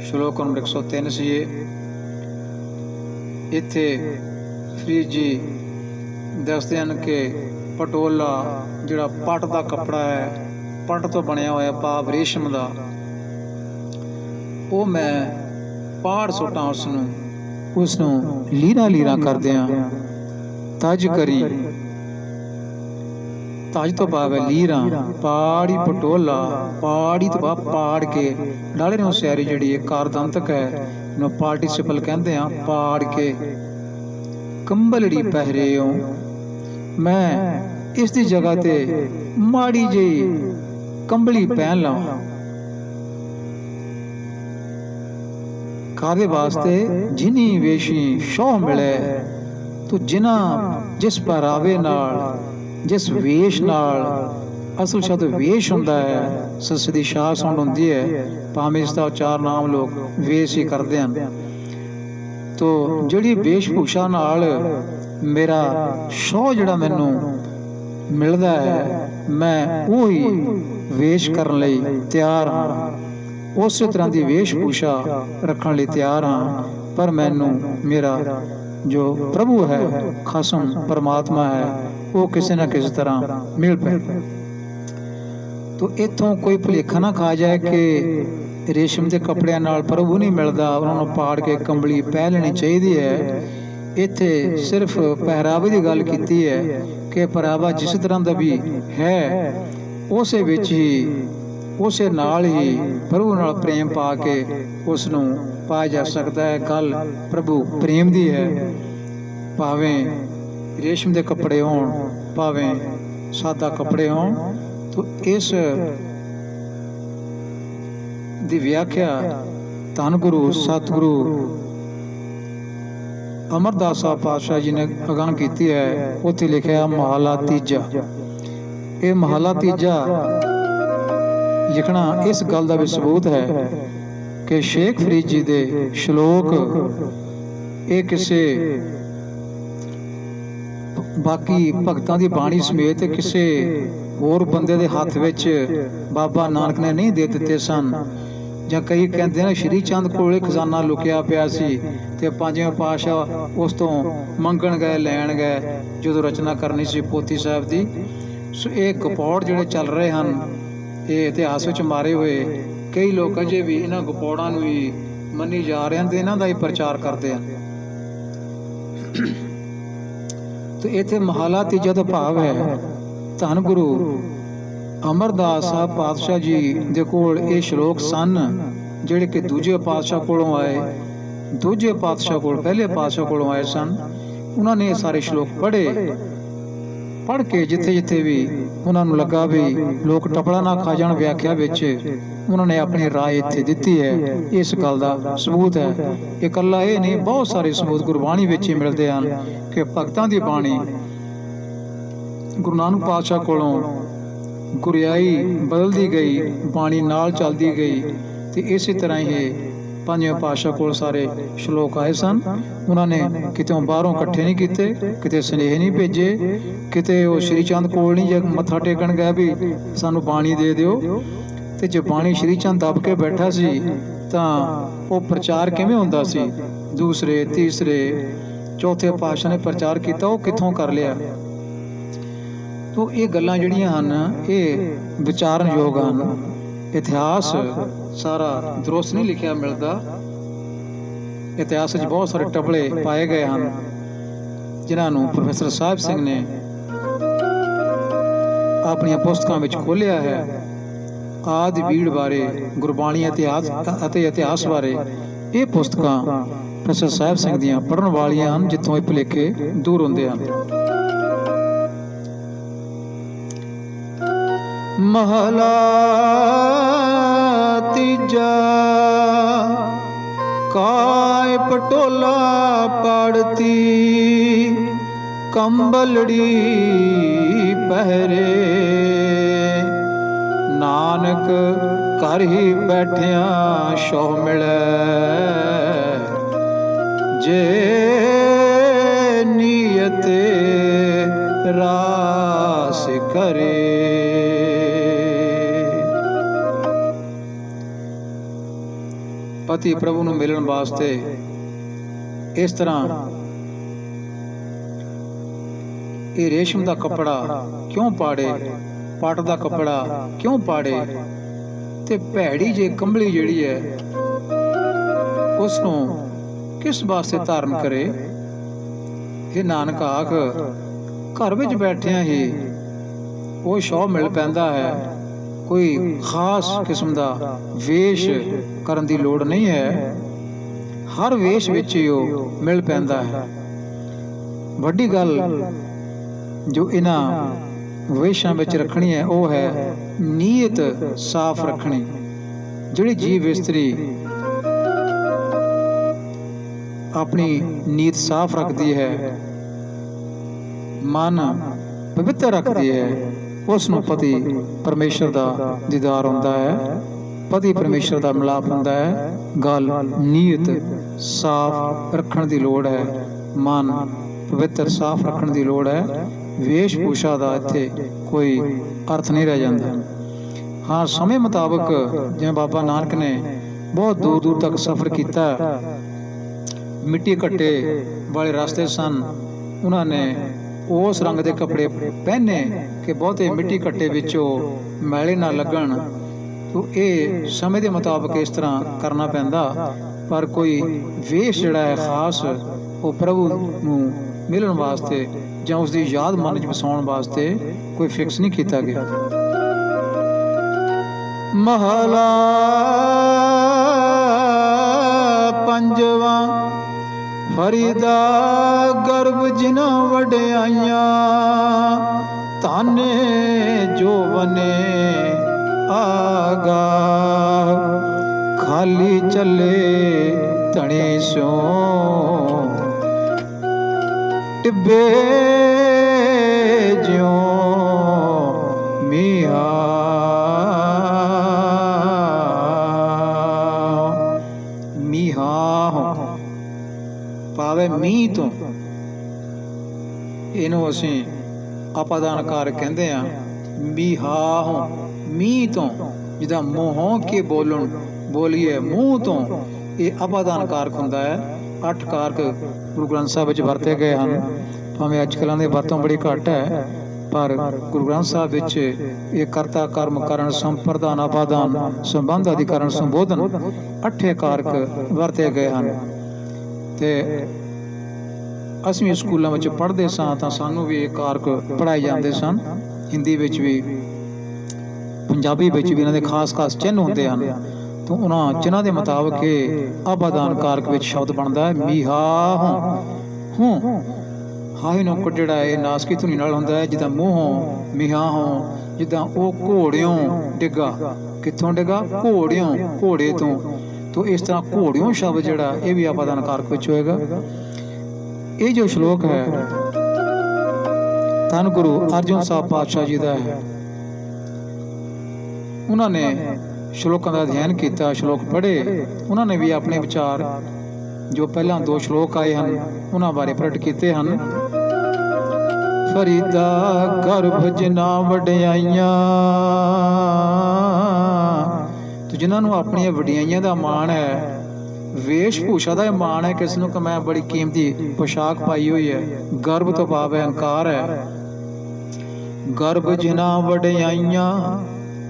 ਸ਼ਲੋਕ ਨੰਬਰ 103 ਸੀ ਇਹ। ਇੱਥੇ ਫਰੀਦ ਜੀ ਦੱਸਦੇ ਹਨ ਕਿ ਪਟੋਲਾ ਜਿਹੜਾ ਪੱਟ ਦਾ ਕੱਪੜਾ ਹੈ, ਪੱਟ ਤੋਂ ਬਣਿਆ ਹੋਇਆ ਭਾਵ ਰੇਸ਼ਮ ਦਾ, ਉਹ ਮੈਂ ਪਾੜ ਸੁੱਟਾਂ ਉਸ ਨੂੰ ਲੀਰਾਂ ਲੀਰਾਂ ਕਰਦਿਆਂ ਤਜ ਕਰੀ। ਤਜ ਤੋਂ ਭਾਵ ਹੈ ਲੀਰਾਂ। ਪਾੜੀ ਪਟੋਲਾ, ਪਾੜੀ ਤੋਂ ਭਾਵ ਪਾੜ ਕੇ। ਡਾਲੇ ਨੂੰ ਸਿਆਰੀ ਜਿਹੜੀ ਹੈ ਕਾਰਦੰਤਕ ਹੈ, ਨੂੰ ਪਾਰਟੀਸਿਪਲ ਕਹਿੰਦੇ ਆ, ਪਾੜ ਕੇ। ਕੰਬਲੜੀ ਪਹਿਰਿਓ, ਮੈਂ ਇਸ ਦੀ ਜਗ੍ਹਾ ਤੇ ਮਾੜੀ ਜਿਹੀ ਕੰਬਲੀ ਪਹਿਨ ਲਵਾਂ। ਕਾਹਦੇ ਵਾਸਤੇ? ਜਿਨੀ ਵੇਸ਼ੀ ਸ਼ੋਹ ਮਿਲੇ। ਤੂੰ ਜਿਸ ਪਹਿਰਾਵੇ ਨਾਲ, ਜਿਸ ਵੇਸ਼ ਨਾਲ, ਅਸਲ ਸ਼ਬਦ ਵੇਸ਼ ਹੁੰਦਾ ਹੈ, ਸੱਸ ਦੀ ਸ਼ਾਹ ਸੁਣ ਹੁੰਦੀ ਹੈ, ਭਾਵੇਂ ਇਸ ਦਾ ਉਚਾਰ ਨਾਮ ਲੋਕ ਵੇਸ਼ ਹੀ ਕਰਦੇ ਹਨ। ਤੋ ਜਿਹੜੀ ਵੇਸ਼ ਭੂਸ਼ਾ ਨਾਲ ਮੇਰਾ ਸ਼ੋਹ ਜਿਹੜਾ ਮੈਨੂੰ ਮਿਲਦਾ ਹੈ, ਮੈਂ ਉਹੀ ਵੇਸ਼ ਕਰਨ ਲਈ ਤਿਆਰ ਹਾਂ, ਉਸੇ ਤਰ੍ਹਾਂ ਦੀ ਵੇਸ਼ ਭੂਸ਼ਾ ਰੱਖਣ ਲਈ ਤਿਆਰ ਹਾਂ। ਪਰ ਮੈਨੂੰ ਮੇਰਾ ਜੋ ਪ੍ਰਭੂ ਹੈ, ਖਸਮ ਪਰਮਾਤਮਾ ਹੈ, ਉਹ ਕਿਸੇ ਨਾ ਕਿਸੇ ਤਰ੍ਹਾਂ ਮਿਲ ਪਏ। ਤੋ ਇੱਥੋਂ ਕੋਈ ਭੁਲੇਖਾ ਨਾ ਖਾ ਜਾਏ ਕਿ ਰੇਸ਼ਮ ਦੇ ਕੱਪੜਿਆਂ ਨਾਲ ਪ੍ਰਭੂ ਨਹੀਂ ਮਿਲਦਾ, ਉਹਨਾਂ ਨੂੰ ਪਾੜ ਕੇ ਕੰਬਲੀ ਪਹਿਨ ਲੈਣੀ ਚਾਹੀਦੀ ਹੈ। ਇੱਥੇ ਸਿਰਫ ਪਹਿਰਾਵੇ ਦੀ ਗੱਲ ਕੀਤੀ ਹੈ ਕਿ ਪਹਿਰਾਵਾ ਜਿਸ ਤਰ੍ਹਾਂ ਦਾ ਵੀ ਹੈ, ਉਸੇ ਵਿੱਚ ਹੀ, ਉਸੇ ਨਾਲ ਹੀ ਪ੍ਰਭੂ ਨਾਲ ਪ੍ਰੇਮ ਪਾ ਕੇ ਉਸ ਨੂੰ ਪਾਇਆ ਜਾ ਸਕਦਾ ਹੈ। ਗੱਲ ਪ੍ਰਭੂ ਪ੍ਰੇਮ ਦੀ ਹੈ, ਭਾਵੇਂ ਰੇਸ਼ਮ ਦੇ ਕੱਪੜੇ ਹੋਣ, ਭਾਵੇਂ ਸਾਦਾ ਕੱਪੜੇ ਹੋਣ। ਤੋ ਇਸ ਦੀ ਵਿਆਖਿਆ ਧੰਨ ਗੁਰੂ ਸਤਿਗੁਰੂ ਅਮਰਦਾਸ ਸਾਹਿਬ ਪਾਤਸ਼ਾਹ ਜੀ ਨੇ ਅਗਾਂਹ ਕੀਤੀ ਹੈ। ਉੱਥੇ ਲਿਖਿਆ ਮਹਲਾ ਤੀਜਾ। ਇਹ ਮਹਲਾ ਤੀਜਾ ਲਿਖਣਾ ਇਸ ਗੱਲ ਦਾ ਵੀ ਸਬੂਤ ਹੈ ਕਿ ਸ਼ੇਖ ਫਰੀਦ ਜੀ ਦੇ ਸ਼ਲੋਕ ਇਹ ਕਿਸੇ ਬਾਕੀ ਭਗਤਾਂ ਦੀ ਬਾਣੀ ਸਮੇਤ ਕਿਸੇ ਹੋਰ ਬੰਦੇ ਦੇ ਹੱਥ ਵਿੱਚ ਬਾਬਾ ਨਾਨਕ ਨੇ ਨਹੀਂ ਦੇ ਦਿੱਤੇ ਸਨ। ਜਾਂ ਕਈ ਕਹਿੰਦੇ ਨੇ ਸ਼੍ਰੀ ਚੰਦ ਕੋਲੇ ਖਜ਼ਾਨਾ ਲੁਕਿਆ ਪਿਆ ਸੀ ਤੇ ਪੰਜਵੇਂ ਪਾਤਸ਼ਾਹ ਉਸ ਤੋਂ ਮੰਗਣ ਗਏ, ਲੈਣ ਗਏ ਜਦੋਂ ਰਚਨਾ ਕਰਨੀ ਸੀ ਪੋਥੀ ਸਾਹਿਬ ਦੀ। ਸੋ ਇਹ ਗਪੌੜ ਜਿਹੜੇ ਚੱਲ ਰਹੇ ਹਨ, ਇਹ ਇਤਿਹਾਸ ਵਿੱਚ ਮਾਰੇ ਹੋਏ ਕਈ ਲੋਕ ਅਜੇ ਵੀ ਇਹਨਾਂ ਗਪੌੜਾਂ ਨੂੰ ਹੀ ਮੰਨੀ ਜਾ ਰਹੇ ਹਨ ਤੇ ਇਹਨਾਂ ਦਾ ਹੀ ਪ੍ਰਚਾਰ ਕਰਦੇ ਹਨ। ਤੇ ਇੱਥੇ ਮਹਲਾ ਤੀਜਾ ਦਾ ਭਾਵ ਹੈ ਧੰਨ ਗੁਰੂ ਅਮਰਦਾਸ ਸਾਹਿਬ ਪਾਤਸ਼ਾਹ ਜੀ ਦੇ ਕੋਲ ਇਹ ਸ਼ਲੋਕ ਸਨ, ਜਿਹੜੇ ਕਿ ਦੂਜੇ ਪਾਤਸ਼ਾਹ ਕੋਲੋਂ ਆਏ, ਦੂਜੇ ਪਾਤਸ਼ਾਹ ਕੋਲ, ਪਹਿਲੇ ਪਾਤਸ਼ਾਹ ਕੋਲੋਂ ਆਏ ਸਨ। ਉਹਨਾਂ ਨੇ ਇਹ ਸਾਰੇ ਸ਼ਲੋਕ ਪੜ੍ਹ ਕੇ ਜਿੱਥੇ ਜਿੱਥੇ ਵੀ ਉਹਨਾਂ ਨੂੰ ਲੱਗਾ ਵੀ ਲੋਕ ਟਪਲਾ ਨਾ ਖਾ ਜਾਣ ਵਿਆਖਿਆ ਵਿੱਚ, ਉਹਨਾਂ ਨੇ ਆਪਣੀ ਰਾਏ ਇੱਥੇ ਦਿੱਤੀ ਹੈ। ਇਸ ਗੱਲ ਦਾ ਸਬੂਤ ਹੈ। ਇਕੱਲਾ ਇਹ ਨਹੀਂ, ਬਹੁਤ ਸਾਰੇ ਸਬੂਤ ਗੁਰਬਾਣੀ ਵਿੱਚ ਹੀ ਮਿਲਦੇ ਹਨ ਕਿ ਭਗਤਾਂ ਦੀ ਬਾਣੀ ਗੁਰੂ ਨਾਨਕ ਪਾਤਸ਼ਾਹ ਕੋਲੋਂ ਗੁਰਿਆਈ ਬਦਲਦੀ ਗਈ, ਬਾਣੀ ਨਾਲ ਚੱਲਦੀ ਗਈ, ਤੇ ਇਸੇ ਤਰ੍ਹਾਂ ਹੀ ਪੰਜਵੇਂ ਪਾਤਸ਼ਾਹ ਕੋਲ ਸਾਰੇ ਸ਼ਲੋਕ ਆਏ ਸਨ। ਉਹਨਾਂ ਨੇ ਕਿਤੋਂ ਬਾਹਰੋਂ ਇਕੱਠੇ ਨਹੀਂ ਕੀਤੇ, ਕਿਤੇ ਸੁਨੇਹੇ ਨਹੀਂ ਭੇਜੇ, ਕਿਤੇ ਉਹ ਸ਼੍ਰੀ ਚੰਦ ਕੋਲ ਨਹੀਂ ਮੱਥਾ ਟੇਕਣ ਗਏ ਵੀ ਸਾਨੂੰ ਬਾਣੀ ਦੇ ਦਿਓ। ਤੇ ਜੇ ਬਾਣੀ ਸ਼੍ਰੀ ਚੰਦ ਦੱਬ ਕੇ ਬੈਠਾ ਸੀ ਤਾਂ ਉਹ ਪ੍ਰਚਾਰ ਕਿਵੇਂ ਹੁੰਦਾ ਸੀ? ਦੂਸਰੇ, ਤੀਸਰੇ, ਚੌਥੇ ਪਾਤਸ਼ਾਹ ਨੇ ਪ੍ਰਚਾਰ ਕੀਤਾ, ਉਹ ਕਿੱਥੋਂ ਕਰ ਲਿਆ? ਤੋ ਇਹ ਗੱਲਾਂ ਜਿਹੜੀਆਂ ਹਨ ਇਹ ਵਿਚਾਰਨਯੋਗ ਹਨ। ਇਤਿਹਾਸ ਸਾਰਾ ਦਰੁਸਤ ਨਹੀਂ ਲਿਖਿਆ ਮਿਲਦਾ। ਇਤਿਹਾਸ ਵਿੱਚ ਬਹੁਤ ਸਾਰੇ ਟਪਲੇ ਪਾਏ ਗਏ ਹਨ ਜਿਨ੍ਹਾਂ ਨੂੰ ਪ੍ਰੋਫੈਸਰ ਸਾਹਿਬ ਸਿੰਘ ਨੇ ਆਪਣੀਆਂ ਪੁਸਤਕਾਂ ਵਿੱਚ ਖੋਲ੍ਹਿਆ ਹੈ। ਆਦਿ ਬੀੜ ਬਾਰੇ, ਗੁਰਬਾਣੀ ਅਤੇ ਇਤਿਹਾਸ ਬਾਰੇ ਇਹ ਪੁਸਤਕਾਂ ਪ੍ਰੋਫੈਸਰ ਸਾਹਿਬ ਸਿੰਘ ਦੀਆਂ ਪੜ੍ਹਨ ਵਾਲੀਆਂ ਹਨ, ਜਿੱਥੋਂ ਇਹ ਭੁਲੇਖੇ ਦੂਰ ਹੁੰਦੇ ਹਨ। ਮਹਲਾ ਤੀਜਾ। काय पटोला पाड़ती कंबलड़ी पहरे, नानक घर ही बैठिया शो मिले, जे नीयत रास करे। ਪਤੀ ਪ੍ਰਭੂ ਨੂੰ ਮਿਲਣ ਵਾਸਤੇ ਇਸ ਤਰ੍ਹਾਂ ਇਹ ਰੇਸ਼ਮ ਦਾ ਕੱਪੜਾ ਕਿਉਂ ਪਾੜੇ, ਪੱਟ ਦਾ ਕੱਪੜਾ ਕਿਉਂ ਪਾੜੇ, ਤੇ ਭੈੜੀ ਜੇ ਕੰਬਲੀ ਜਿਹੜੀ ਹੈ ਉਸ ਨੂੰ ਕਿਸ ਵਾਸਤੇ ਧਾਰਨ ਕਰੇ? ਇਹ ਨਾਨਕ ਆਖ, ਘਰ ਵਿੱਚ ਬੈਠਿਆਂ ਹੀ ਉਹ ਸ਼ੌਹ ਮਿਲ ਪੈਂਦਾ ਹੈ। ਕੋਈ ਖਾਸ ਕਿਸਮ ਦਾ ਵੇਸ਼ ਕਰਨ ਦੀ ਲੋੜ ਨਹੀਂ ਹੈ, ਹਰ ਵੇਸ਼ ਵਿੱਚ ਹੀ ਉਹ ਮਿਲ ਪੈਂਦਾ ਹੈ। ਵੱਡੀ ਗੱਲ ਜੋ ਇਹਨਾਂ ਵੇਸ਼ਾਂ ਵਿੱਚ ਰੱਖਣੀ ਹੈ ਉਹ ਹੈ ਨੀਅਤ ਸਾਫ਼ ਰੱਖਣੀ। ਜਿਹੜੀ ਜੀਵ ਇਸਤਰੀ ਆਪਣੀ ਨੀਅਤ ਸਾਫ਼ ਰੱਖਦੀ ਹੈ, ਮਨ ਪਵਿੱਤਰ ਰੱਖਦੀ ਹੈ, ਉਸ ਨੂੰ ਪਤੀ ਪਰਮੇਸ਼ਰ ਦਾ ਦੀਦਾਰ ਹੁੰਦਾ ਹੈ, ਪਤੀ ਪਰਮੇਸ਼ਰ ਦਾ ਮਿਲਾਪ ਹੁੰਦਾ ਹੈ। ਗੱਲ ਨੀਅਤ ਸਾਫ਼ ਰੱਖਣ ਦੀ ਲੋੜ ਹੈ, ਮਨ ਪਵਿੱਤਰ ਸਾਫ਼ ਰੱਖਣ ਦੀ ਲੋੜ ਹੈ। ਵੇਸ਼ ਭੂਸ਼ਾ ਦਾ ਇੱਥੇ ਕੋਈ ਅਰਥ ਨਹੀਂ ਰਹਿ ਜਾਂਦਾ। ਹਾਂ, ਸਮੇਂ ਮੁਤਾਬਕ ਜਿਵੇਂ ਬਾਬਾ ਨਾਨਕ ਨੇ ਬਹੁਤ ਦੂਰ ਦੂਰ ਤੱਕ ਸਫ਼ਰ ਕੀਤਾ, ਮਿੱਟੀ ਘੱਟੇ ਵਾਲੇ ਰਸਤੇ ਸਨ, ਉਹਨਾਂ ਨੇ ਉਸ ਰੰਗ ਦੇ ਕੱਪੜੇ ਪਹਿਨੇ ਕਿ ਬਹੁਤੇ ਮਿੱਟੀ ਘੱਟੇ ਵਿੱਚੋਂ ਮੈਲੇ ਨਾ ਲੱਗਣ। ਤੋ ਇਹ ਸਮੇਂ ਦੇ ਮੁਤਾਬਕ ਇਸ ਤਰ੍ਹਾਂ ਕਰਨਾ ਪੈਂਦਾ, ਪਰ ਕੋਈ ਵੇਸ਼ ਜਿਹੜਾ ਹੈ ਖਾਸ ਉਹ ਪ੍ਰਭੂ ਨੂੰ ਮਿਲਣ ਵਾਸਤੇ ਜਾਂ ਉਸ ਦੀ ਯਾਦ ਮਨ ਵਿੱਚ ਵਸਾਉਣ ਵਾਸਤੇ ਕੋਈ ਫਿਕਸ ਨਹੀਂ ਕੀਤਾ ਗਿਆ। ਮਹਲਾ ਪੰਜਵਾਂ। ਫਰੀਦਾ ਗਰਭ ਜਿਨ੍ਹਾਂ ਵਡਿਆਈਆਂ, ਤਾਨੇ ਜੋ ਬਨੇ ਆਗਾ, ਖਾਲੀ ਚੱਲੇ ਧਣੇ ਸਿਉ, ਟਿੱਬੇ ਜਿਉ ਮੀਹਾ। ਭਾਵੇਂ ਮੀਂਹ ਤੋਂ, ਇਹਨੂੰ ਅਸੀਂ ਆਪਾਦਾਨਕਾਰ ਕਹਿੰਦੇ ਹਾਂ। ਮੀਹਾ, ਮੀਂਹ ਤੋਂ, ਜਿੱਦਾਂ ਮੂੰਹੋਂ ਕੇ ਬੋਲੀਏ ਮੂੰਹ ਤੋਂ, ਇਹ ਆਪਾਦਾਨ ਕਾਰਕ ਹੁੰਦਾ ਹੈ। 8 ਕਾਰਕ ਗੁਰੂ ਗ੍ਰੰਥ ਸਾਹਿਬ ਵਿੱਚ ਵਰਤੇ ਗਏ ਹਨ। ਭਾਵੇਂ ਅੱਜ ਕੱਲ੍ਹ ਦੀ ਵਰਤੋਂ ਬੜੀ ਘੱਟ ਹੈ, ਪਰ ਗੁਰੂ ਗ੍ਰੰਥ ਸਾਹਿਬ ਵਿੱਚ ਇਹ ਕਰਤਾ, ਕਰਮ, ਕਰਨ, ਸੰਪਰਦਾਨ, ਆਪਾਦਾਨ, ਸੰਬੰਧ, ਅਧਿਕਰਨ, ਸੰਬੋਧਨ 8 ਕਾਰਕ ਵਰਤੇ ਗਏ ਹਨ। ਤੇ ਅਸੀਂ ਸਕੂਲਾਂ ਵਿੱਚ ਪੜ੍ਹਦੇ ਸਾਂ ਤਾਂ ਸਾਨੂੰ ਵੀ ਇਹ ਕਾਰਕ ਪੜ੍ਹਾਏ ਜਾਂਦੇ ਸਨ। ਹਿੰਦੀ ਵਿੱਚ ਵੀ, ਪੰਜਾਬੀ ਵਿੱਚ ਵੀ ਇਹਨਾਂ ਦੇ ਖਾਸ ਚਿੰਨ੍ਹ ਹੁੰਦੇ ਹਨ। ਤਾਂ ਉਹਨਾਂ ਚਿੰਨ੍ਹਾਂ ਦੇ ਮੁਤਾਬਕ ਇਹ ਆਬਾਦਾਨ ਕਾਰਕ ਵਿੱਚ ਸ਼ਬਦ ਬਣਦਾ ਹੈ। ਮੀਹਾ ਹੂੰ, ਹਾਹੀ ਨੌਕਰ ਜਿਹੜਾ ਇਹ ਨਾਸਕੀ ਧੁਨੀ ਨਾਲ ਹੁੰਦਾ ਹੈ। ਜਿੱਦਾਂ ਮੂੰਹੋਂ ਮੀਹਾ ਹੋਂ, ਜਿੱਦਾਂ ਉਹ ਘੋੜਿਓਂ ਡਿੱਗਾ। ਕਿੱਥੋਂ ਡਿੱਗਾ? ਘੋੜਿਓਂ, ਘੋੜੇ ਤੋਂ। ਤੋ ਇਸ ਤਰ੍ਹਾਂ ਘੋੜਿਓਂ ਸ਼ਬਦ ਜਿਹੜਾ ਇਹ ਵੀ ਆਬਾਦਾਨ ਕਾਰਕ ਵਿੱਚ ਹੋਏਗਾ। ਇਹ ਜੋ ਸ਼ਲੋਕ ਹੈ, ਧੰਨ ਗੁਰੂ ਅਰਜਨ ਸਾਹਿਬ ਪਾਤਸ਼ਾਹ ਜੀ ਦਾ ਹੈ। ਉਹਨਾਂ ਨੇ ਸ਼ਲੋਕਾਂ ਦਾ ਅਧਿਐਨ ਕੀਤਾ, ਸ਼ਲੋਕ ਪੜ੍ਹੇ। ਉਹਨਾਂ ਨੇ ਵੀ ਆਪਣੇ ਵਿਚਾਰ ਜੋ ਪਹਿਲਾਂ 2 ਸ਼ਲੋਕ ਆਏ ਹਨ ਉਹਨਾਂ ਬਾਰੇ ਪ੍ਰਗਟ ਕੀਤੇ ਹਨ। ਫਰੀਦਾ ਗਰਭ ਜਿਨ੍ਹਾਂ ਵਡਿਆਈਆਂ, ਤੇ ਜਿਨ੍ਹਾਂ ਨੂੰ ਆਪਣੀਆਂ ਵਡਿਆਈਆਂ ਦਾ ਮਾਣ ਹੈ, ਵੇਸ਼ ਭੂਸ਼ਾ ਦਾ ਮਾਣ ਹੈ ਕਿਸ ਨੂੰ ਕਿ ਮੈਂ ਬੜੀ ਕੀਮਤੀ ਪੋਸ਼ਾਕ ਪਾਈ ਹੋਈ ਹੈ। ਗਰਭ ਤੋਂ ਭਾਵ ਹੈ ਹੰਕਾਰ ਹੈ। ਗਰਭ ਜਿਨ੍ਹਾਂ ਵਡਿਆਈਆਂ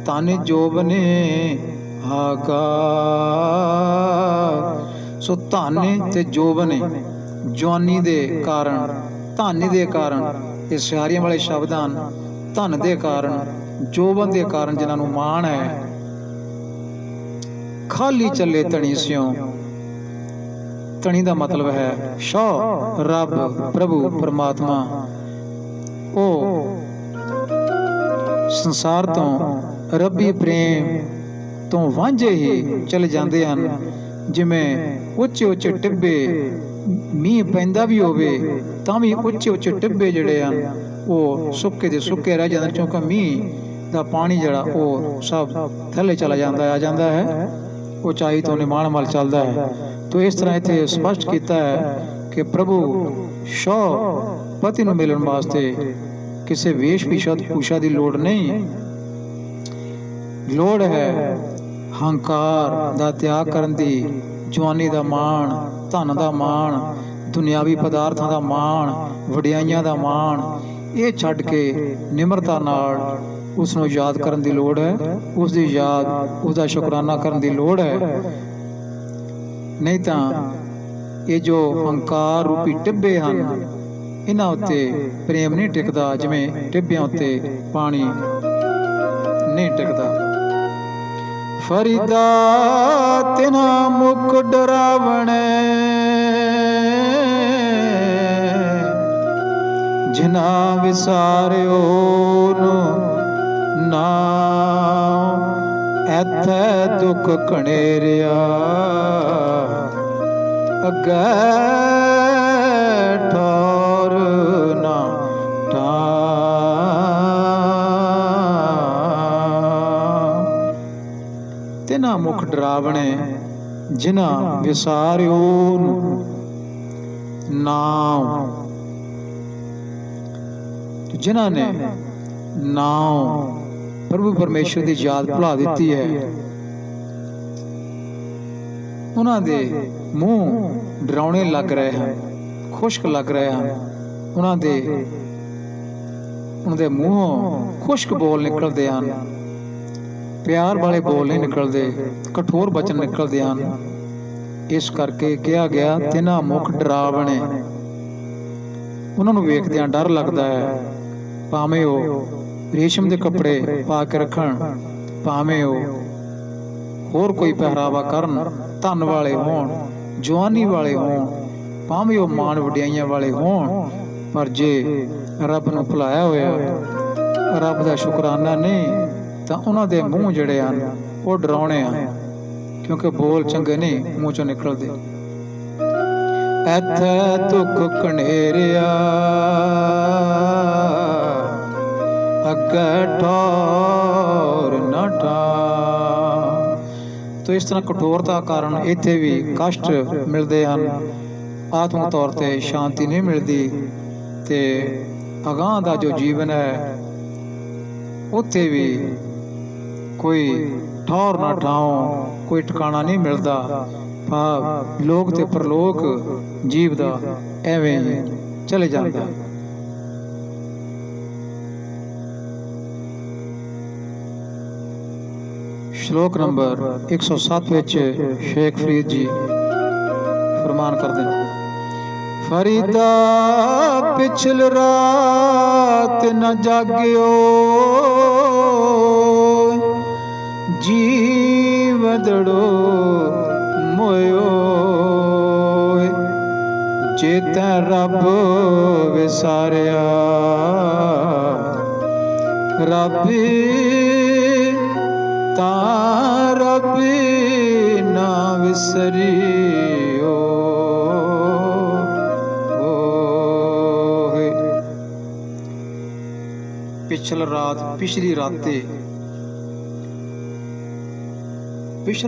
ਧਨ ਜੋਬਨੇ ਆਗਾ। ਸੋ ਧਨ ਤੇ ਜੋਬਨ, ਜਵਾਨੀ ਦੇ ਕਾਰਨ, ਧਨ ਦੇ ਕਾਰਨ, ਇਹ ਸਿਆਰੀਆਂ ਵਾਲੇ ਸ਼ਬਦ ਹਨ। ਧਨ ਦੇ ਕਾਰਨ, ਜੋਬਨ ਦੇ ਕਾਰਨ ਜਿਨ੍ਹਾਂ ਨੂੰ ਮਾਣ ਹੈ। ਖਾਲੀ ਚੱਲੇ ਧਣੀ ਸਿਉ, ਧਣੀ ਦਾ ਮਤਲਬ ਹੈ ਸ਼ੌ, ਰੱਬ, ਪ੍ਰਭੂ, ਪਰਮਾਤਮਾ। ਉਹ ਸੰਸਾਰ ਤੋਂ ਰੱਬੀ ਪ੍ਰੇਮ ਤੋਂ ਵਾਂਝੇ ਹੀ ਚਲੇ ਜਾਂਦੇ ਹਨ। ਜਿਵੇਂ ਉੱਚੇ ਉੱਚੇ ਟਿੱਬੇ, ਮੀਂਹ ਪੈਂਦਾ ਵੀ ਹੋਵੇ ਤਾਂ ਵੀ ਉੱਚੇ ਉੱਚੇ ਟਿੱਬੇ ਜਿਹੜੇ ਹਨ ਉਹ ਸੁੱਕੇ ਦੇ ਸੁੱਕੇ ਰਹਿ ਜਾਂਦੇ, ਕਿਉਂਕਿ ਮੀਂਹ ਦਾ ਪਾਣੀ ਜਿਹੜਾ ਉਹ ਸਭ ਥੱਲੇ ਚਲਾ ਜਾਂਦਾ, ਆ ਜਾਂਦਾ ਹੈ, ਉਚਾਈ ਤੋਂ ਨਿਮਾਣ ਵੱਲ ਚੱਲਦਾ ਹੈ। ਤੋ ਇਸ ਤਰ੍ਹਾਂ ਇੱਥੇ ਸਪਸ਼ਟ ਕੀਤਾ ਹੈ ਕਿ ਪ੍ਰਭੂ ਸ਼ੌ ਪਤੀ ਨੂੰ ਮਿਲਣ ਵਾਸਤੇ ਕਿਸੇ ਵੇਸ਼ ਭੂਸ਼ਾ ਦੀ ਲੋੜ ਨਹੀਂ। ਲੋੜ ਹੈ ਹੰਕਾਰ ਦਾ ਤਿਆਗ ਕਰਨ ਦੀ, ਜਵਾਨੀ ਦਾ ਮਾਣ, ਧਨ ਦਾ ਮਾਣ, ਦੁਨਿਆਵੀ ਪਦਾਰਥਾਂ ਦਾ ਮਾਣ, ਵਡਿਆਈਆਂ ਦਾ ਮਾਣ, ਇਹ ਛੱਡ ਕੇ ਨਿਮਰਤਾ ਨਾਲ ਉਸ ਨੂੰ ਯਾਦ ਕਰਨ ਦੀ ਲੋੜ ਹੈ। ਉਸ ਦੀ ਯਾਦ, ਉਹਦਾ ਸ਼ੁਕਰਾਨਾ ਕਰਨ ਦੀ ਲੋੜ ਹੈ। ਨਹੀਂ ਤਾਂ ਇਹ ਜੋ ਹੰਕਾਰ ਰੂਪੀ ਟਿੱਬੇ ਹਨ, ਇਹਨਾਂ ਉੱਤੇ ਪ੍ਰੇਮ ਨਹੀਂ ਟਿਕਦਾ, ਜਿਵੇਂ ਟਿੱਬਿਆਂ ਉੱਤੇ ਪਾਣੀ ਨਹੀਂ ਟਿਕਦਾ। ਫਰੀਦਾ ਤਿਨਾ ਮੁਖ ਡਰਾਵਣੇ, ਜਿਨ੍ਹਾਂ ਵਿਸਾਰਿਓ ਨੂੰ ਨਾਮ, ਐਥੇ ਦੁੱਖ ਘਣੇਰਿਆ ਅੱਗੇ ਠੌਰ ਨਾ ਠਾਂ। ਤਿਨਾ ਮੁਖ ਡਰਾਵਣੇ, ਜਿਨ੍ਹਾਂ ਵਿਸਾਰਿਓ ਨਾਮ, ਜਿਨ੍ਹਾਂ ਨੇ ਨਾਮ ਪ੍ਰਭੂ ਪਰਮੇਸ਼ਰ ਦੀ ਯਾਦ ਭੁਲਾ ਦਿੱਤੀ ਹੈ, ਉਹਨਾਂ ਦੇ ਮੂੰਹ ਡਰਾਉਣੇ ਲੱਗ ਰਹੇ ਹਨ, ਖੁਸ਼ਕ ਲੱਗ ਰਹੇ ਹਨ। ਉਹਨਾਂ ਦੇ ਮੂੰਹੋਂ ਖੁਸ਼ਕ ਬੋਲ ਨਿਕਲਦੇ ਹਨ, ਪਿਆਰ ਵਾਲੇ ਬੋਲ ਨਹੀਂ ਨਿਕਲਦੇ, ਕਠੋਰ ਬਚਨ ਨਿਕਲਦੇ ਹਨ। ਇਸ ਕਰਕੇ ਕਿਹਾ ਗਿਆ ਤਿਨਾ ਮੁਖ ਡਰਾਵਣੇ। ਉਹਨਾਂ ਨੂੰ ਵੇਖਦਿਆਂ ਡਰ ਲੱਗਦਾ ਹੈ, ਭਾਵੇਂ ਉਹ ਰੇਸ਼ਮ ਦੇ ਕੱਪੜੇ ਪਾ ਕੇ ਰੱਖਣ, ਭਾਵੇਂ ਉਹ ਹੋਰ ਕੋਈ ਪਹਿਰਾਵਾ ਕਰਨ, ਧਨ ਵਾਲੇ ਹੋਣ, ਜਵਾਨੀ ਵਾਲੇ ਹੋਣ, ਭਾਵੇਂ ਉਹ ਮਾਣ ਵਡਿਆਈਆਂ ਵਾਲੇ ਹੋਣ, ਪਰ ਜੇ ਰੱਬ ਨੂੰ ਭੁਲਾਇਆ ਹੋਇਆ, ਰੱਬ ਦਾ ਸ਼ੁਕਰਾਨਾ ਨਹੀਂ, ਤਾਂ ਉਹਨਾਂ ਦੇ ਮੂੰਹ ਜਿਹੜੇ ਹਨ ਉਹ ਡਰਾਉਣੇ ਹਨ, ਕਿਉਂਕਿ ਬੋਲ ਚੰਗੇ ਨਹੀਂ ਮੂੰਹ ਚੋਂ ਨਿਕਲਦੇ। ਐਥੇ ਦੁੱਖ ਘਣੇਰਿਆ ਅੱਗੇ ਠੌਰ ਨਾ ਠਾਂ। ਤੋ ਇਸ ਤਰ੍ਹਾਂ ਕਠੋਰਤਾ ਕਾਰਨ ਇੱਥੇ ਵੀ ਕਸ਼ਟ ਮਿਲਦੇ ਹਨ, ਆਤਮਿਕ ਤੌਰ ਤੇ ਸ਼ਾਂਤੀ ਨਹੀਂ ਮਿਲਦੀ, ਤੇ ਅਗਾਂਹ ਦਾ ਜੋ ਜੀਵਨ ਹੈ ਉੱਥੇ ਵੀ ਕੋਈ ਠੌਰ ਨਾ ਠਾਂ, ਕੋਈ ਟਿਕਾਣਾ ਨਹੀਂ ਮਿਲਦਾ। ਭਾਵ ਲੋਕ ਤੇ ਪਰਲੋਕ ਜੀਵ ਦਾ ਐਵੇਂ ਹੀ ਚਲੇ ਜਾਂਦਾ। ਸ਼ਲੋਕ ਨੰਬਰ 107 ਵਿੱਚ ਸ਼ੇਖ ਫਰੀਦ ਜੀ ਫਰਮਾਨ ਕਰਦੇ ਹਨ, ਫਰੀਦਾ ਪਿਛਲ ਰਾਤ ਨ ਜਾਗਿਓ, ਜੀਵਦੜੋ ਮੋਇਓ, ਜੇ ਤੈਂ ਰੱਬ ਵਿਸਾਰਿਆ, ਰੱਬੀ ਤਾਂ ਰੱਬੀ ਨਾ ਵਿਸਰਿਓ। ਪਿਛਲੀ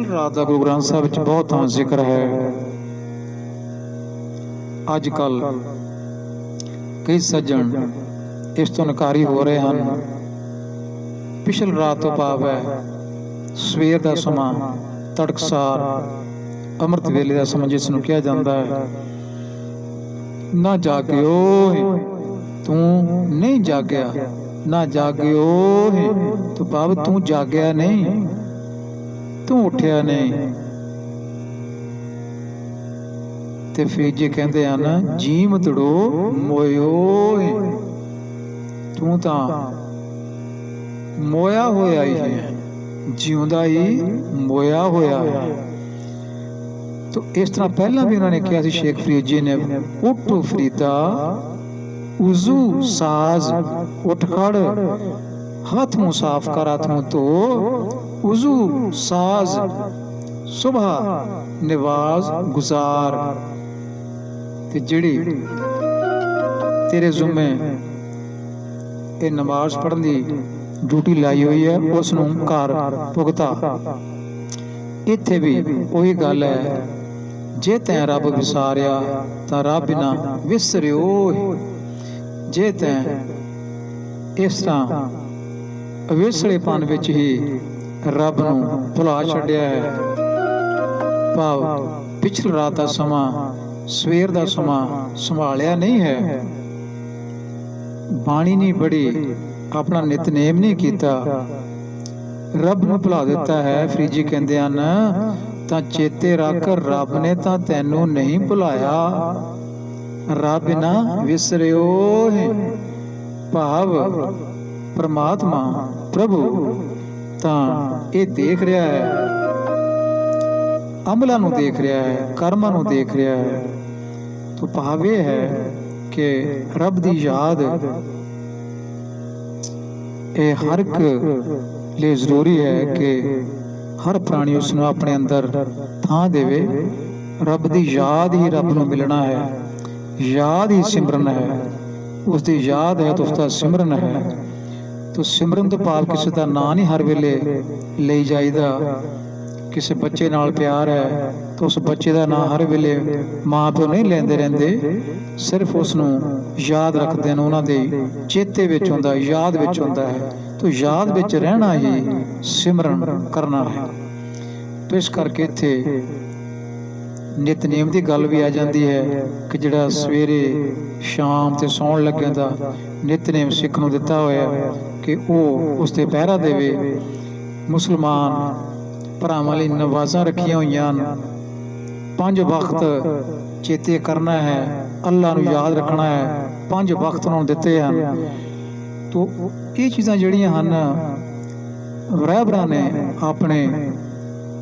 ਰਾਤ ਦਾ ਗੁਰੂ ਗ੍ਰੰਥ ਸਾਹਿਬ ਵਿੱਚ ਬਹੁਤ ਥਾਂ ਜ਼ਿਕਰ ਹੈ। ਅੱਜ ਕੱਲ ਕਈ ਸੱਜਣ ਇਸ ਤੋਂ ਇਨਕਾਰੀ ਹੋ ਰਹੇ ਹਨ। ਪਿਛਲੀ ਰਾਤ ਤੋਂ ਭਾਵ ਹੈ ਸਵੇਰ ਦਾ ਸਮਾਂ, ਤੜਕਸਾਰ ਅੰਮ੍ਰਿਤ ਵੇਲੇ ਦਾ ਸਮਾਂ, ਜਿਸ ਨੂੰ ਕਿਹਾ ਜਾਂਦਾ ਹੈ। ਨਾ ਜਾਗਿਓ ਤੂੰ ਨਹੀਂ ਜਾਗਿਆ, ਨਾ ਜਾਗਿਓ ਤੂੰ ਭਾਵ ਤੂੰ ਜਾਗਿਆ ਨਹੀਂ, ਤੂੰ ਉੱਠਿਆ ਨਹੀਂ। ਤੇ ਫਿਰ ਜੇ ਕਹਿੰਦੇ ਹਨ ਜੀਮ ਤੜੋ ਮੋਇਓ, ਤੂੰ ਤਾਂ ਮੋਇਆ ਹੋਇਆ ਹੀ ਹੈ, ਜਿਉਂਦਾ ਹੀ ਮੋਇਆ ਹੋਇਆ ਹੈ। ਤੋ ਇਸ ਤਰ੍ਹਾਂ ਪਹਿਲਾਂ ਵੀ ਉਹਨਾਂ ਨੇ ਕਿਹਾ ਸੀ, ਸ਼ੇਖ ਫਰੀਦ ਜੀ ਨੇ, ਉੱਠ ਫਰੀਦਾ ਉਜ਼ੂ ਸਾਜ਼, ਉੱਠ ਖੜ, ਹੱਥ ਮੂੰਹ ਸਾਫ਼ ਕਰ, ਹੱਥ ਮੂੰਹ ਧੋ, ਉਜ਼ੂ ਸਾਜ਼, ਸੁਬਹ ਨਿਵਾਜ਼ ਗੁਜ਼ਾਰ। ਤੇ ਜਿਹੜੀ ਤੇਰੇ ਜ਼ਿੰਮੇ ਇਹ ਨਮਾਜ਼ ਪੜ੍ਹਨ ਦੀ ਡਿਊਟੀ ਲਾਈ ਹੋਈ ਹੈ, ਉਸ ਨੂੰ ਘਰ ਭੁਗਤਾ। ਇੱਥੇ ਵੀ ਉਹੀ ਗੱਲ ਹੈ, ਜੇ ਤੈਂ ਰੱਬ ਵਿਸਾਰਿਆ ਤਾਂ ਰੱਬ ਨਾ ਵਿਸਰਿਓ। ਜੇ ਤੈਂ ਇਸ ਤਰ੍ਹਾਂ ਅਵੇਸਲੇਪਨ ਵਿੱਚ ਹੀ ਰੱਬ ਨੂੰ ਭੁਲਾ ਛੱਡਿਆ ਹੈ, ਭਾਵ ਪਿਛਲੀ ਰਾਤ ਦਾ ਸਮਾਂ, ਸਵੇਰ ਦਾ ਸਮਾਂ ਸੰਭਾਲਿਆ ਨਹੀਂ ਹੈ, ਬਾਣੀ ਨਹੀਂ ਪੜ੍ਹੀ, ਆਪਣਾ ਨਿਤਨੇਮ ਨਹੀਂ ਕੀਤਾ, ਰੱਬ ਨੂੰ ਭੁਲਾ ਦਿੱਤਾ ਹੈ, ਫਰੀਦ ਜੀ ਕਹਿੰਦੇ ਹਨ, ਤਾਂ ਚੇਤੇ ਰੱਖ ਰੱਬ ਨੇ ਤਾਂ ਤੈਨੂੰ ਨਹੀਂ ਭੁਲਾਇਆ। ਰੱਬ ਨਾ ਵਿਸਰਿਓ, ਭਾਵ ਪਰਮਾਤਮਾ ਪ੍ਰਭੂ ਤਾਂ ਇਹ ਦੇਖ ਰਿਹਾ ਹੈ, ਅਮਲਾਂ ਨੂੰ ਦੇਖ ਰਿਹਾ ਹੈ, ਕਰਮਾਂ ਨੂੰ ਦੇਖ ਰਿਹਾ ਹੈ। ਤਾਂ ਭਾਵ ਇਹ ਹੈ ਕਿ ਰੱਬ ਦੀ ਯਾਦ ਇਹ ਹਰ ਇੱਕ ਲਈ ਜ਼ਰੂਰੀ ਹੈ ਕਿ ਹਰ ਪ੍ਰਾਣੀ ਉਸ ਨੂੰ ਆਪਣੇ ਅੰਦਰ ਥਾਂ ਦੇਵੇ। ਰੱਬ ਦੀ ਯਾਦ ਹੀ ਰੱਬ ਨੂੰ ਮਿਲਣਾ ਹੈ, ਯਾਦ ਹੀ ਸਿਮਰਨ ਹੈ, ਉਸ ਦੀ ਯਾਦ ਹੈ ਤਾਂ ਉਸ ਦਾ ਸਿਮਰਨ ਹੈ। ਤੋ ਸਿਮਰਨ ਤੋਂ ਭਾਵ ਕਿਸੇ ਦਾ ਨਾਂ ਨਹੀਂ ਹਰ ਵੇਲੇ ਲਈ ਜਾਈਦਾ। ਕਿਸੇ ਬੱਚੇ ਨਾਲ ਪਿਆਰ ਹੈ ਤਾਂ ਉਸ ਬੱਚੇ ਦਾ ਨਾਂ ਹਰ ਵੇਲੇ ਮਾਂ ਪਿਓ ਨਹੀਂ ਲੈਂਦੇ ਰਹਿੰਦੇ, ਸਿਰਫ ਉਸ ਨੂੰ ਯਾਦ ਰੱਖਦੇ ਨੇ, ਉਹਨਾਂ ਦੇ ਚੇਤੇ ਵਿੱਚ ਹੁੰਦਾ, ਯਾਦ ਵਿੱਚ ਹੁੰਦਾ ਹੈ। ਤੋ ਯਾਦ ਵਿੱਚ ਰਹਿਣਾ ਹੀ ਸਿਮਰਨ ਕਰਨਾ ਹੈ। ਤੋ ਇਸ ਕਰਕੇ ਇੱਥੇ ਨਿਤਨੇਮ ਦੀ ਗੱਲ ਵੀ ਆ ਜਾਂਦੀ ਹੈ ਕਿ ਜਿਹੜਾ ਸਵੇਰੇ ਸ਼ਾਮ ਤੇ ਸੌਣ ਲੱਗਿਆਂ ਦਾ ਨਿਤਨੇਮ ਸਿੱਖ ਨੂੰ ਦਿੱਤਾ ਹੋਇਆ ਕਿ ਉਹ ਉਸ ਤੇ ਪਹਿਰਾ ਦੇਵੇ। ਮੁਸਲਮਾਨ ਭਰਾਵਾਂ ਲਈ ਨਵਾਜ਼ਾਂ ਰੱਖੀਆਂ ਹੋਈਆਂ ਹਨ, 5 ਵਕਤ ਚੇਤੇ ਕਰਨਾ ਹੈ, ਅੱਲਾ ਨੂੰ ਯਾਦ ਰੱਖਣਾ ਹੈ, 5 ਵਕਤ ਉਹਨਾਂ ਨੂੰ ਦਿੱਤੇ ਹਨ। ਤੋ ਇਹ ਚੀਜ਼ਾਂ ਜਿਹੜੀਆਂ ਹਨ ਰਹਿਬਰਾਂ ਨੇ ਆਪਣੇ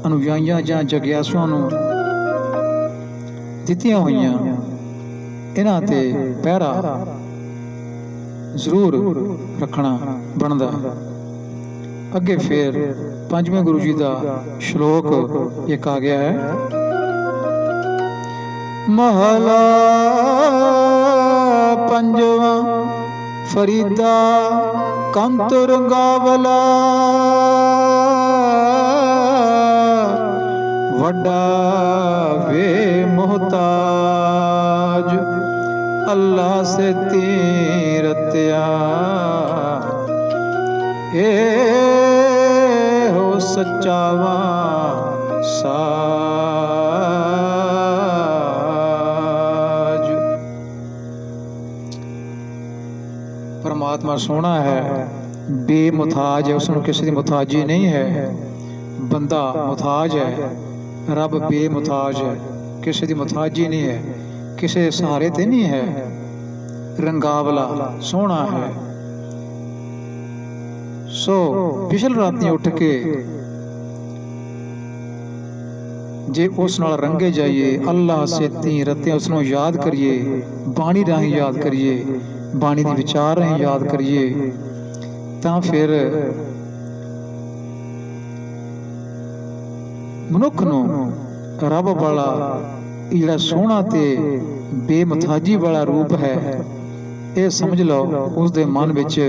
ਅਨੁਯਾਈਆਂ ਜਾਂ ਜਗਿਆਸੂਆਂ ਨੂੰ ਦਿੱਤੀਆਂ ਹੋਈਆਂ, ਇਹਨਾਂ ਤੇ ਪਹਿਰਾ ਜ਼ਰੂਰ ਰੱਖਣਾ ਬਣਦਾ। ਅੱਗੇ ਫਿਰ 5ਵੇਂ ਗੁਰੂ ਜੀ ਦਾ ਸ਼ਲੋਕ ਇੱਕ ਆ ਗਿਆ ਹੈ, ਮਹਲਾ 5ਵਾਂ ਫਰੀਦਾ ਕੰਤ ਰੰਗਾਵਲਾ, ਵੱਡਾ ਵੇ ਮੁਹਤਾਜ ਅੱਲਾ ਸੇ ਤੀਰਤਿਆ, ਏ ਹੋ ਸੱਚਾਵਾ ਸਾਜ। ਪਰਮਾਤਮਾ ਸੋਹਣਾ ਹੈ, ਬੇਮੁਤਾਜ ਹੈ, ਉਸ ਨੂੰ ਕਿਸੇ ਦੀ ਮੁਤਾਜੀ ਨਹੀਂ ਹੈ। ਬੰਦਾ ਮੁਤਾਜ ਹੈ, ਰੱਬ ਬੇਮੁਤਾਜ ਹੈ, ਕਿਸੇ ਦੀ ਮੁਤਾਜੀ ਨਹੀਂ ਹੈ, ਕਿਸੇ ਸਹਾਰੇ ਤੇ ਨਹੀਂ ਹੈ। ਰੰਗਾਵਲਾ ਸੋਹਣਾ ਹੈ। ਸੋ ਪਿਛਲੀ ਰਾਤੀ ਉੱਠ ਕੇ ਜੇ ਉਸ ਨਾਲ ਰੰਗੇ ਜਾਈਏ, ਅੱਲਾ ਸੇਤੀ ਰਤੇ ਉਸ ਨੂੰ ਯਾਦ ਕਰੀਏ, ਬਾਣੀ ਰਾਹੀਂ ਯਾਦ ਕਰੀਏ, ਬਾਣੀ ਦੇ ਵਿਚਾਰ ਰਾਹੀਂ ਯਾਦ ਕਰੀਏ, ਤਾਂ ਫਿਰ ਮਨੁੱਖ ਨੂੰ ਰੱਬ ਵਾਲਾ ਜਿਹੜਾ ਸੋਹਣਾ ਤੇ ਬੇਮੁਤਾਜੀ ਵਾਲਾ ਰੂਪ ਹੈ, ਇਹ ਸਮਝ ਲਓ ਉਸ ਦੇ ਮਨ ਵਿੱਚ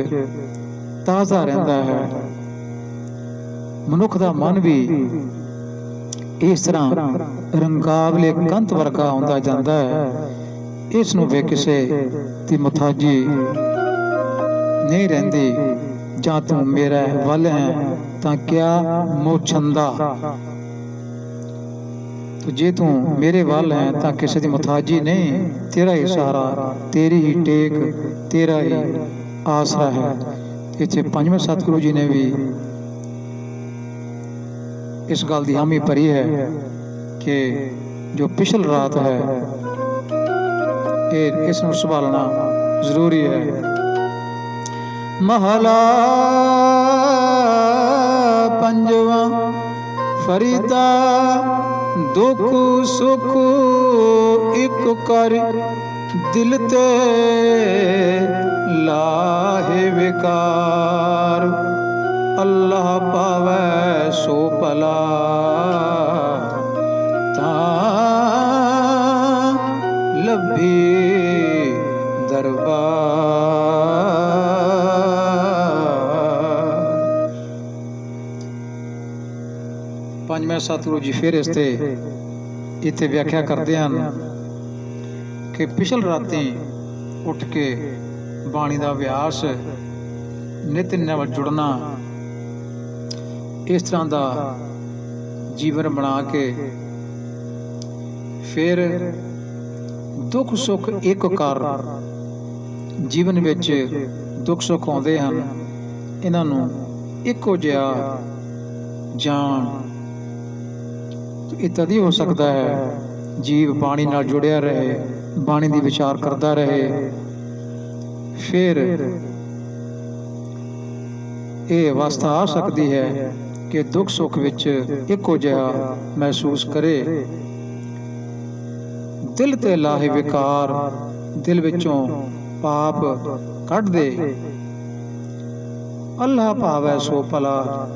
ਤਾਜ਼ਾ ਰਹਿੰਦਾ ਹੈ। ਮਨੁੱਖ ਦਾ ਮਨ ਵੀ ਇਸ ਤਰ੍ਹਾਂ ਰੰਗਾਵਲੇ ਕੰਧ ਵਰਗਾ ਹੁੰਦਾ ਜਾਂਦਾ ਹੈ। ਇਸ ਨੂੰ ਵੇ ਕਿਸੇ ਦੀ ਮੁਤਾਜੀ ਨਹੀਂ ਰਹਿੰਦੀ। ਜਾਂ ਤੂੰ ਮੇਰਾ ਵੱਲ ਹੈ ਤਾਂ ਕਿਆ ਮੋਛੰਦਾ, ਜੇ ਤੂੰ ਮੇਰੇ ਵੱਲ ਹੈ ਤਾਂ ਕਿਸੇ ਦੀ ਮੁਤਾਜੀ ਨਹੀਂ। ਤੇਰਾ ਹੀ ਸਹਾਰਾ, ਤੇਰੀ ਹੀ ਟੇਕ, ਤੇਰਾ ਹੀ ਆਸਰਾ ਹੈ। ਇੱਥੇ ਪੰਜਵੇਂ ਸਤਿਗੁਰੂ ਜੀ ਨੇ ਵੀ ਇਸ ਗੱਲ ਦੀ ਹਾਮੀ ਭਰੀ ਹੈ ਕਿ ਜੋ ਪਿਛਲ ਰਾਤ ਹੈ ਇਸ ਨੂੰ ਸੰਭਾਲਣਾ ਜ਼ਰੂਰੀ ਹੈ। ਮਹਲਾ ਪੰਜਵਾਂ। ਫਰੀਦਾ ਦੁੱਖ ਸੁਖ ਇੱਕ ਕਰ, ਦਿਲ ਤੇ ਲਾਹੇ ਵਿਕਾਰ। ਅੱਲਾਹ ਪਾਵੈ ਸੋ ਭਲਾ, ਤਾਂ ਲੱਭੀ ਦਰਬਾਰ। ਪੰਜਵੇਂ ਸਤਿਗੁਰੂ ਜੀ ਫਿਰ ਇਸ ਤੇ ਇੱਥੇ ਵਿਆਖਿਆ ਕਰਦੇ ਹਨ ਕਿ ਪਿਛਲ ਰਾਤੀ ਉੱਠ ਕੇ ਬਾਣੀ ਦਾ ਅਭਿਆਸ, ਨਿਤ ਨਾਲ ਜੁੜਨਾ, ਇਸ ਤਰ੍ਹਾਂ ਦਾ ਜੀਵਨ ਬਣਾ ਕੇ ਫਿਰ ਦੁੱਖ ਸੁੱਖ ਇੱਕ ਕਰ। ਜੀਵਨ ਵਿੱਚ ਦੁੱਖ ਸੁੱਖ ਆਉਂਦੇ ਹਨ, ਇਹਨਾਂ ਨੂੰ ਇੱਕੋ ਜਿਹਾ ਜਾਣ। ਇਹ ਤਦ ਹੀ ਹੋ ਸਕਦਾ ਹੈ ਜੀਵ ਬਾਣੀ ਨਾਲ ਜੁੜਿਆ ਰਹੇ, ਬਾਣੀ ਦੀ ਵਿਚਾਰ ਕਰਦਾ ਰਹੇ। ਫਿਰ ਇਹ ਅਵਸਥਾ ਆ ਸਕਦੀ ਹੈ ਕਿ ਦੁੱਖ ਸੁੱਖ ਵਿੱਚ ਇੱਕੋ ਜਿਹਾ ਮਹਿਸੂਸ ਕਰੇ। ਦਿਲ ਤੇ ਲਾਹੇ ਵਿਕਾਰ, ਦਿਲ ਵਿੱਚੋਂ ਪਾਪ ਕੱਢ ਦੇ। ਅੱਲਾਹ ਭਾਵੈ ਸੋ ਭਲਾ,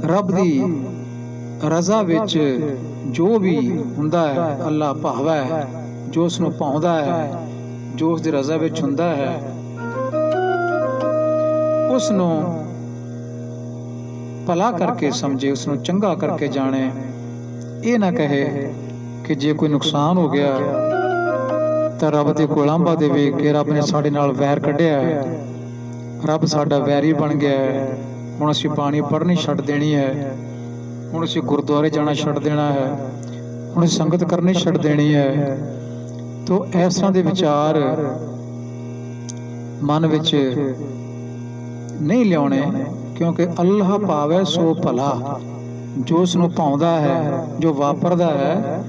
ਰੱਬ ਦੀ ਰਜ਼ਾ ਵਿੱਚ ਜੋ ਵੀ ਹੁੰਦਾ ਹੈ, ਅੱਲਾਹ ਭਾਵੈ, ਜੋ ਉਸ ਨੂੰ ਭਾਉਂਦਾ ਹੈ, ਜੋ ਉਸ ਦੀ ਰਜ਼ਾ ਵਿੱਚ ਹੁੰਦਾ ਹੈ, ਉਸ ਨੂੰ ਭਲਾ ਕਰਕੇ ਸਮਝੇ, ਉਸ ਨੂੰ ਚੰਗਾ ਕਰਕੇ ਜਾਣੇ। ਇਹ ਨਾ ਕਹੇ ਕਿ ਜੇ ਕੋਈ ਨੁਕਸਾਨ ਹੋ ਗਿਆ ਤਾਂ ਰੱਬ ਦੇ ਕੋਲ ਲਾਂਭਾ ਦੇਵੇ ਕਿ ਰੱਬ ਨੇ ਸਾਡੇ ਨਾਲ ਵੈਰ ਕੱਢਿਆ ਹੈ, ਰੱਬ ਸਾਡਾ ਵੈਰੀ ਬਣ ਗਿਆ ਹੈ, ਹੁਣ ਅਸੀਂ ਬਾਣੀ ਪੜ੍ਹਨੀ ਛੱਡ ਦੇਣੀ ਹੈ, ਹੁਣ ਅਸੀਂ ਗੁਰਦੁਆਰੇ ਜਾਣਾ ਛੱਡ ਦੇਣਾ ਹੈ, ਹੁਣ ਅਸੀਂ ਸੰਗਤ ਕਰਨੀ ਛੱਡ ਦੇਣੀ ਹੈ। ਤੋ ਇਸ ਤਰ੍ਹਾਂ ਦੇ ਵਿਚਾਰ ਮਨ ਵਿੱਚ ਨਹੀਂ ਲਿਆਉਣੇ, ਕਿਉਂਕਿ ਅੱਲਾਹ ਭਾਵੈ ਸੋ ਭਲਾ, ਜੋ ਉਸ ਨੂੰ ਭਾਉਂਦਾ ਹੈ, ਜੋ ਵਾਪਰਦਾ ਹੈ,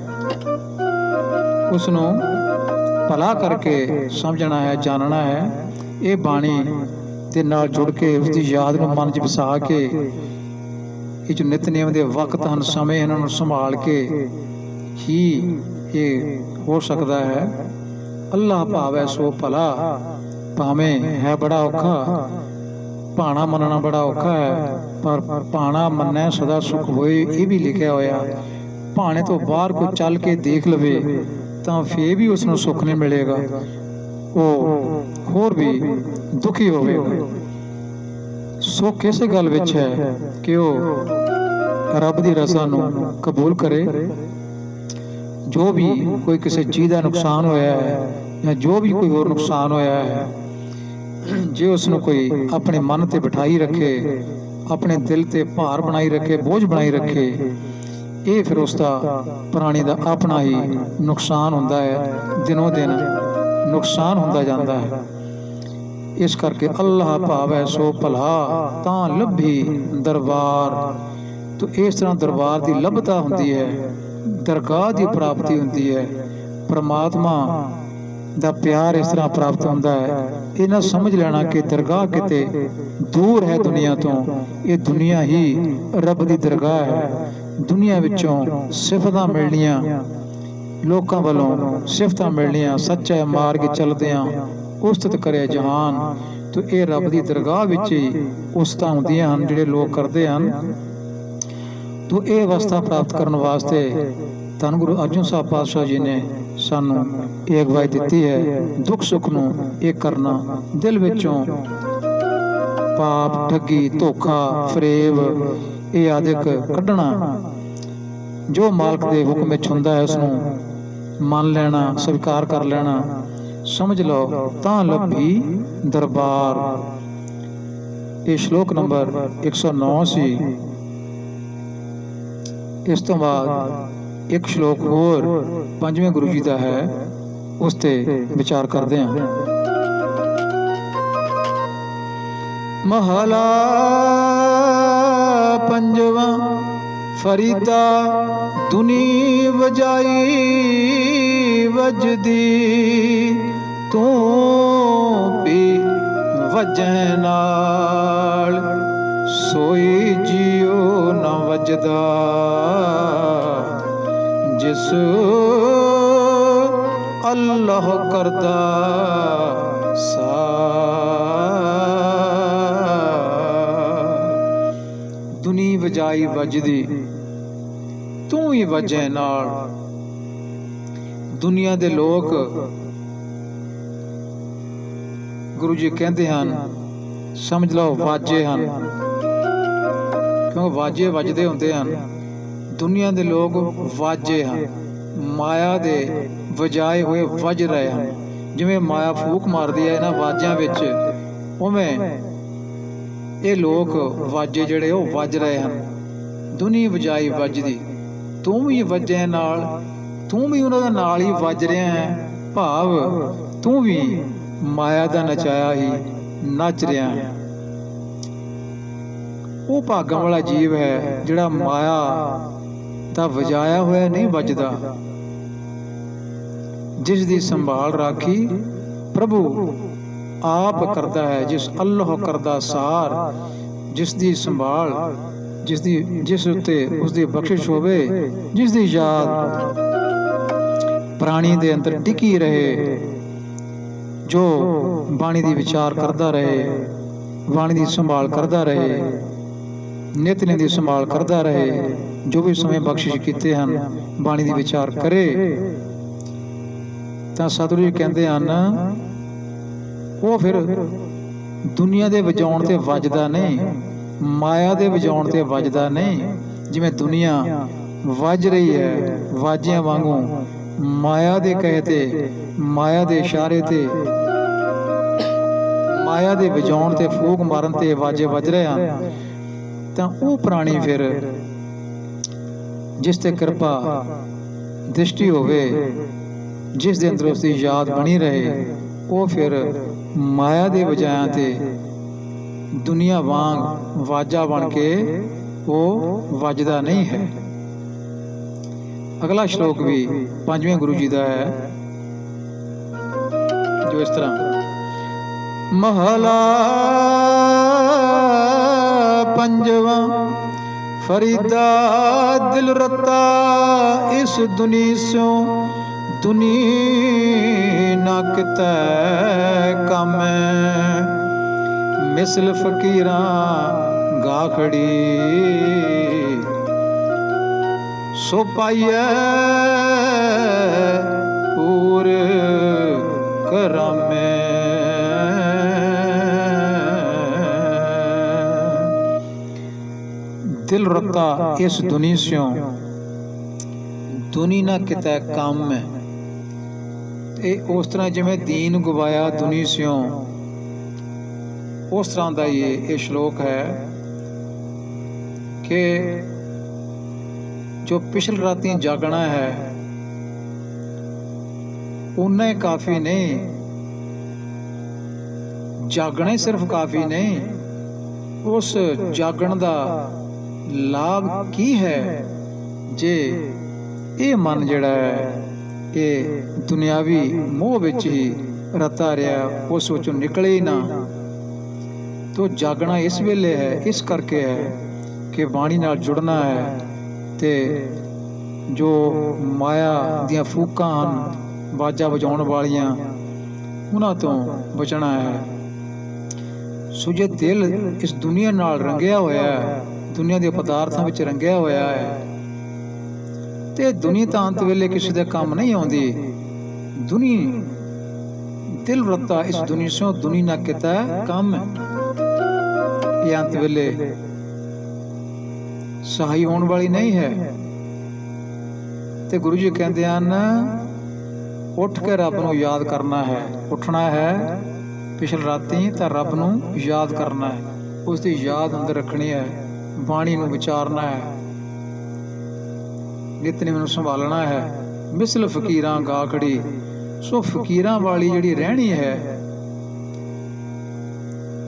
ਉਸ ਨੂੰ ਭਲਾ ਕਰਕੇ ਸਮਝਣਾ ਹੈ, ਜਾਣਨਾ ਹੈ। ਇਹ ਬਾਣੀ ਦੇ ਨਾਲ ਜੁੜ ਕੇ ਉਸ ਦੀ ਯਾਦ ਨੂੰ ਮਨ 'ਚ ਵਸਾ ਕੇ, ਇਹ ਜੋ ਨਿਤਨੇਮ ਦੇ ਵਕਤ ਹਨ, ਸਮੇਂ, ਇਹਨਾਂ ਨੂੰ ਸੰਭਾਲ ਕੇ ਹੀ ਇਹ ਹੋ ਸਕਦਾ ਹੈ। ਅੱਲਾਹ ਭਾਵੈ ਸੋ ਭਲਾ, ਭਾਵੇਂ ਹੈ ਬੜਾ ਔਖਾ, ਭਾਣਾ ਮੰਨਣਾ ਬੜਾ ਔਖਾ ਹੈ, ਪਰ ਭਾਣਾ ਮੰਨੈ ਸਦਾ ਸੁਖ ਹੋਏ, ਇਹ ਵੀ ਲਿਖਿਆ ਹੋਇਆ। ਭਾਣੇ ਤੋਂ ਬਾਹਰ ਕੋਈ ਚੱਲ ਕੇ ਦੇਖ ਲਵੇ ਤਾਂ ਫੇਰ ਵੀ ਉਸ ਨੂੰ ਸੁੱਖ ਨਹੀਂ ਮਿਲੇਗਾ, ਉਹ ਹੋਰ ਵੀ ਦੁਖੀ ਹੋਵੇਗਾ। ਸੁੱਖ ਇਸੇ ਗੱਲ ਵਿੱਚ ਹੈ ਕਿ ਉਹ ਰੱਬ ਦੀ ਰਜ਼ਾ ਨੂੰ ਕਬੂਲ ਕਰੇ। ਜੋ ਵੀ ਕੋਈ ਕਿਸੇ ਚੀਜ਼ ਦਾ ਨੁਕਸਾਨ ਹੋਇਆ ਹੈ ਜਾਂ ਜੋ ਵੀ ਕੋਈ ਹੋਰ ਨੁਕਸਾਨ ਹੋਇਆ ਹੈ, ਜੇ ਉਸ ਨੂੰ ਕੋਈ ਆਪਣੇ ਮਨ ਤੇ ਬਿਠਾਈ ਰੱਖੇ, ਆਪਣੇ ਦਿਲ ਤੇ ਭਾਰ ਬਣਾਈ ਰੱਖੇ, ਬੋਝ ਬਣਾਈ ਰੱਖੇ, ਇਹ ਫਿਰ ਉਸ ਦਾ ਪ੍ਰਾਣੀ ਦਾ ਆਪਣਾ ਹੀ ਨੁਕਸਾਨ ਹੁੰਦਾ ਹੈ, ਦਿਨੋਂ ਦਿਨ ਨੁਕਸਾਨ ਹੁੰਦਾ ਜਾਂਦਾ ਹੈ। ਇਸ ਕਰਕੇ ਅੱਲਾਹ ਭਾਵੈ ਸੋ ਭਲਾ, ਤਾਂ ਲੱਭੀ ਦਰਬਾਰ। ਤੋ ਇਸ ਤਰ੍ਹਾਂ ਦਰਬਾਰ ਦੀ ਲੱਭਤਾ ਹੁੰਦੀ ਹੈ, ਦਰਗਾਹ ਦੀ ਪ੍ਰਾਪਤੀ ਹੁੰਦੀ ਹੈ, ਪ੍ਰਮਾਤਮਾ ਦਾ ਪਿਆਰ ਇਸ ਤਰ੍ਹਾਂ ਪ੍ਰਾਪਤ ਹੁੰਦਾ ਹੈ। ਇਹ ਨਾ ਸਮਝ ਲੈਣਾ ਕਿ ਦਰਗਾਹ ਕਿਤੇ ਦੂਰ ਹੈ ਦੁਨੀਆ ਤੋਂ, ਇਹ ਦੁਨੀਆ ਹੀ ਰੱਬ ਦੀ ਦਰਗਾਹ ਹੈ। ਦੁਨੀਆ ਵਿੱਚੋਂ ਸਿਫਤਾਂ ਮਿਲਣੀਆਂ, ਲੋਕਾਂ ਵੱਲੋਂ ਸਿਫਤਾਂ ਮਿਲਣੀਆਂ, ਸੱਚਾ ਮਾਰਗ ਚੱਲਦਿਆਂ ਉਸਤਤ ਕਰੇ ਜਹਾਨ। ਤੋ ਇਹ ਰੱਬ ਦੀ ਦਰਗਾਹ ਵਿੱਚ ਹੀ ਉਸਤਾਂ ਹੁੰਦੀਆਂ ਹਨ ਜਿਹੜੇ ਲੋਕ ਕਰਦੇ ਹਨ। ਤੋ ਇਹ ਅਵਸਥਾ ਪ੍ਰਾਪਤ ਕਰਨ ਵਾਸਤੇ ਧੰਨ ਗੁਰੂ ਅਰਜਨ ਸਾਹਿਬ ਪਾਤਸ਼ਾਹ ਜੀ ਨੇ ਸਾਨੂੰ ਇਹ ਅਗਵਾਈ ਦਿੱਤੀ ਹੈ। ਦੁੱਖ ਸੁੱਖ ਨੂੰ ਇਹ ਕਰਨਾ, ਦਿਲ ਵਿੱਚੋਂ ਪਾਪ, ਠੱਗੀ, ਧੋਖਾ, ਫਰੇਬ ਇਹ ਆਦਿਕ ਕੱਢਣਾ। ਜੋ ਮਾਲਕ ਦੇ ਹੁਕਮ ਵਿੱਚ ਹੁੰਦਾ ਹੈ ਉਸ ਨੂੰ ਮੰਨ ਲੈਣਾ, ਸਵੀਕਾਰ ਕਰ ਲੈਣਾ। ਸਮਝ ਲਓ ਤਾਂ ਲੱਭੀ ਦਰਬਾਰ। ਇਹ ਸ਼ਲੋਕ ਨੰਬਰ 109 ਸੀ। ਇਸ ਤੋਂ ਬਾਅਦ ਇੱਕ ਸ਼ਲੋਕ ਹੋਰ ਪੰਜਵੇਂ ਗੁਰੂ ਜੀ ਦਾ ਹੈ, ਉਸ ਤੇ ਵਿਚਾਰ ਕਰਦੇ ਹਾਂ। ਮਹਲਾ ਪੰਜਵਾਂ। ਫਰੀਦਾ ਦੁਨੀ ਵਜਾਈ ਵਜਦੀ, ਤੂੰ ਵੀ ਵਜੈ ਨਾਲ, ਸੋਈ ਜਿਉ ਨ ਵਜਦਾ, ਜਿਸ ਅੱਲਾਹ ਕਰਦਾ ਸਾ। ਦੁਨੀ ਵਜਾਈ ਵਜਦੀ, ਤੂੰ ਹੀ ਵਜੈ ਨਾਲ। ਦੁਨੀਆ ਦੇ ਲੋਕ ਗੁਰੂ ਜੀ ਕਹਿੰਦੇ ਹਨ, ਸਮਝ ਲਓ ਵਾਜੇ ਹਨ, ਕਿਉਂਕਿ ਵਾਜੇ ਵੱਜਦੇ ਹੁੰਦੇ ਹਨ। ਦੁਨੀਆ ਦੇ ਲੋਕ ਵਾਜੇ ਹਨ, ਮਾਇਆ ਦੇ ਵਜਾਏ ਹੋਏ ਵੱਜ ਰਹੇ ਹਨ। ਜਿਵੇਂ ਮਾਇਆ ਫੂਕ ਮਾਰਦੀ ਹੈ ਇਹਨਾਂ ਵਾਜਿਆਂ ਵਿੱਚ, ਉਵੇਂ ਇਹ ਲੋਕ ਵਾਜੇ ਜਿਹੜੇ ਉਹ ਵੱਜ ਰਹੇ ਹਨ। ਦੁਨੀ ਵਜਾਈ ਵੱਜਦੀ, ਤੂੰ ਵੀ ਵੱਜੇ ਨਾਲ, ਤੂੰ ਵੀ ਉਹਨਾਂ ਦੇ ਨਾਲ ਹੀ ਵੱਜ ਰਿਹਾ ਹੈ। ਭਾਵ ਤੂੰ ਵੀ ਮਾਇਆ ਦਾ ਨਚਾਇਆ ਹੀ ਨੱਚ ਰਿਹਾ ਹੈ। ਉਹ ਭਾਗਾਂ ਵਾਲਾ ਜੀਵ ਹੈ ਜਿਹੜਾ ਮਾਇਆ ਦਾ ਵਜਾਇਆ ਹੋਇਆ ਨਹੀਂ ਵੱਜਦਾ, ਜਿਸ ਦੀ ਸੰਭਾਲ ਰਾਖੀ ਪ੍ਰਭੂ ਆਪ ਕਰਦਾ ਹੈ। ਜਿਸ ਅੱਲਾਹ ਕਰਦਾ ਸਾਰ, ਜਿਸ ਦੀ ਸੰਭਾਲ, ਜਿਸ ਉੱਤੇ ਉਸ ਦੀ ਬਖਸ਼ਿਸ਼ ਹੋਵੇ, ਜਿਸ ਦੀ ਯਾਦ ਪ੍ਰਾਣੀ ਦੇ ਅੰਦਰ ਟਿਕੀ ਰਹੇ, ਜੋ ਬਾਣੀ ਦੀ ਵਿਚਾਰ ਕਰਦਾ ਰਹੇ, ਬਾਣੀ ਦੀ ਸੰਭਾਲ ਕਰਦਾ ਰਹੇ, ਨਿਤਨੇਮ ਦੀ ਸੰਭਾਲ ਕਰਦਾ ਰਹੇ, ਜੋ ਵੀ ਸਮੇਂ ਬਖਸ਼ਿਸ਼ ਕੀਤੇ ਹਨ ਬਾਣੀ ਦੀ ਵਿਚਾਰ ਕਰੇ, ਤਾਂ ਸਤਿਗੁਰੂ ਜੀ ਕਹਿੰਦੇ ਹਨ ਉਹ ਫਿਰ ਦੁਨੀਆ ਦੇ ਵਜਾਉਣ ਤੇ ਵੱਜਦਾ ਨਹੀਂ, ਮਾਇਆ ਦੇ ਵਜਾਉਣ ਤੇ ਵੱਜਦਾ ਨਹੀਂ। ਜਿਵੇਂ ਦੁਨੀਆ ਵੱਜ ਰਹੀ ਹੈ ਵਾਜਿਆਂ ਵਾਂਗੂ, ਮਾਇਆ ਦੇ ਕਹੇ ਤੇ, ਮਾਇਆ ਦੇ ਇਸ਼ਾਰੇ ਤੇ, ਮਾਇਆ ਦੇ ਵਜਾਉਣ ਤੇ, ਫੂਕ ਮਾਰਨ ਤੇ ਵਾਜੇ ਵੱਜ ਰਹੇ ਹਨ, ਤਾਂ ਉਹ ਪ੍ਰਾਣੀ ਫਿਰ ਜਿਸ ਤੇ ਕਿਰਪਾ ਦ੍ਰਿਸ਼ਟੀ ਹੋਵੇ, ਜਿਸ ਦੇ ਅੰਦਰ ਉਸ ਦੀ ਯਾਦ ਬਣੀ ਰਹੇ, ਉਹ ਫਿਰ ਮਾਇਆ ਦੇ ਵਜਾਇਆਂ ਤੇ ਦੁਨੀਆ ਵਾਂਗ ਵਾਜਾ ਬਣ ਕੇ ਉਹ ਵੱਜਦਾ ਨਹੀਂ ਹੈ। ਅਗਲਾ ਸ਼ਲੋਕ ਵੀ ਪੰਜਵੇਂ ਗੁਰੂ ਜੀ ਦਾ ਹੈ, ਜੋ ਇਸ ਤਰ੍ਹਾਂ। ਮਹਲਾ ਪੰਜਵਾਂ। ਫਰੀਦਾ ਦਿਲ ਰਤਾ ਇਸ ਦੁਨੀ ਸਿਉ, ਦੁਨੀ ਨਾ ਕਿਤੈ ਕਾਮੈ, ਮਿਸਲ ਫਕੀਰਾਂ ਗਾਖੜੀ, ਸੋ ਪਾਈਐ ਪੂਰ ਕਰਾਮੈ। ਦਿਲ ਰਤਾ ਇਸ ਦੁਨੀ ਸਿਉ, ਦੁਨੀ ਨਾ ਕਿਤੈ ਕੰਮ ਹੈ। ਇਹ ਉਸ ਤਰ੍ਹਾਂ ਜਿਵੇਂ ਦੀਨ ਗਵਾਇਆ ਦੁਨੀ ਸਿਉ, ਉਸ ਤਰ੍ਹਾਂ ਦਾ ਹੀ ਇਹ ਸ਼ਲੋਕ ਹੈ ਕਿ ਜੋ ਪਿਛਲ ਰਾਤੀ ਜਾਗਣਾ ਹੈ ਉਨਾ ਹੀ ਕਾਫੀ ਨਹੀਂ, ਜਾਗਣਾ ਹੀ ਸਿਰਫ ਕਾਫੀ ਨਹੀਂ, ਉਸ ਜਾਗਣ ਦਾ ਲਾਭ ਕੀ ਹੈ ਜੇ ਇਹ ਮਨ ਜਿਹੜਾ ਹੈ ਇਹ ਦੁਨਿਆਵੀ ਮੋਹ ਵਿੱਚ ਹੀ ਰਤਾ ਰਿਹਾ, ਉਸ ਵਿੱਚੋਂ ਨਿਕਲੇ ਹੀ ਨਾ। ਤੋ ਜਾਗਣਾ ਇਸ ਵੇਲੇ ਹੈ, ਇਸ ਕਰਕੇ ਹੈ ਕਿ ਬਾਣੀ ਨਾਲ ਜੁੜਨਾ ਹੈ ਤੇ ਜੋ ਮਾਇਆ ਦੀਆਂ ਫੂਕਾਂ ਹਨ, ਬਾਜਾ ਵਜਾਉਣ ਵਾਲੀਆਂ, ਉਹਨਾਂ ਤੋਂ ਬਚਣਾ ਹੈ। ਸੋ ਜੇ ਦਿਲ ਇਸ ਦੁਨੀਆ ਨਾਲ ਰੰਗਿਆ ਹੋਇਆ ਹੈ, ਦੁਨੀਆ ਦੇ ਪਦਾਰਥਾਂ ਵਿੱਚ ਰੰਗਿਆ ਹੋਇਆ ਹੈ, ਤੇ ਦੁਨੀਆ ਤਾਂ ਅੰਤ ਵੇਲੇ ਕਿਸੇ ਦੇ ਕੰਮ ਨਹੀਂ ਆਉਂਦੀ। ਦਿਲ ਰਤਾ ਇਸ ਦੁਨੀਆ ਸੋਂ, ਦੁਨੀ ਨਾ ਕਿਤਾ ਕੰਮ ਹੈ। ਇਹ ਅੰਤ ਵੇਲੇ ਸਹਾਈ ਹੋਣ ਵਾਲੀ ਨਹੀਂ ਹੈ। ਤੇ ਗੁਰੂ ਜੀ ਕਹਿੰਦੇ ਹਨ, ਉੱਠ ਕੇ ਰੱਬ ਨੂੰ ਯਾਦ ਕਰਨਾ ਹੈ। ਉੱਠਣਾ ਹੈ ਪਿਛਲੇ ਰਾਤੀ ਤਾਂ ਰੱਬ ਨੂੰ ਯਾਦ ਕਰਨਾ ਹੈ, ਉਸ ਦੀ ਯਾਦ ਅੰਦਰ ਰੱਖਣੀ ਹੈ, ਬਾਣੀ ਨੂੰ ਵਿਚਾਰਨਾ ਹੈ, ਨਿਤਨੇਮ ਨੂੰ ਸੰਭਾਲਣਾ ਹੈ। ਮਿਸਲ ਫਕੀਰਾਂ ਗਾਖੜੀ, ਸੋ ਫਕੀਰਾਂ ਵਾਲੀ ਜਿਹੜੀ ਰਹਿਣੀ ਹੈ,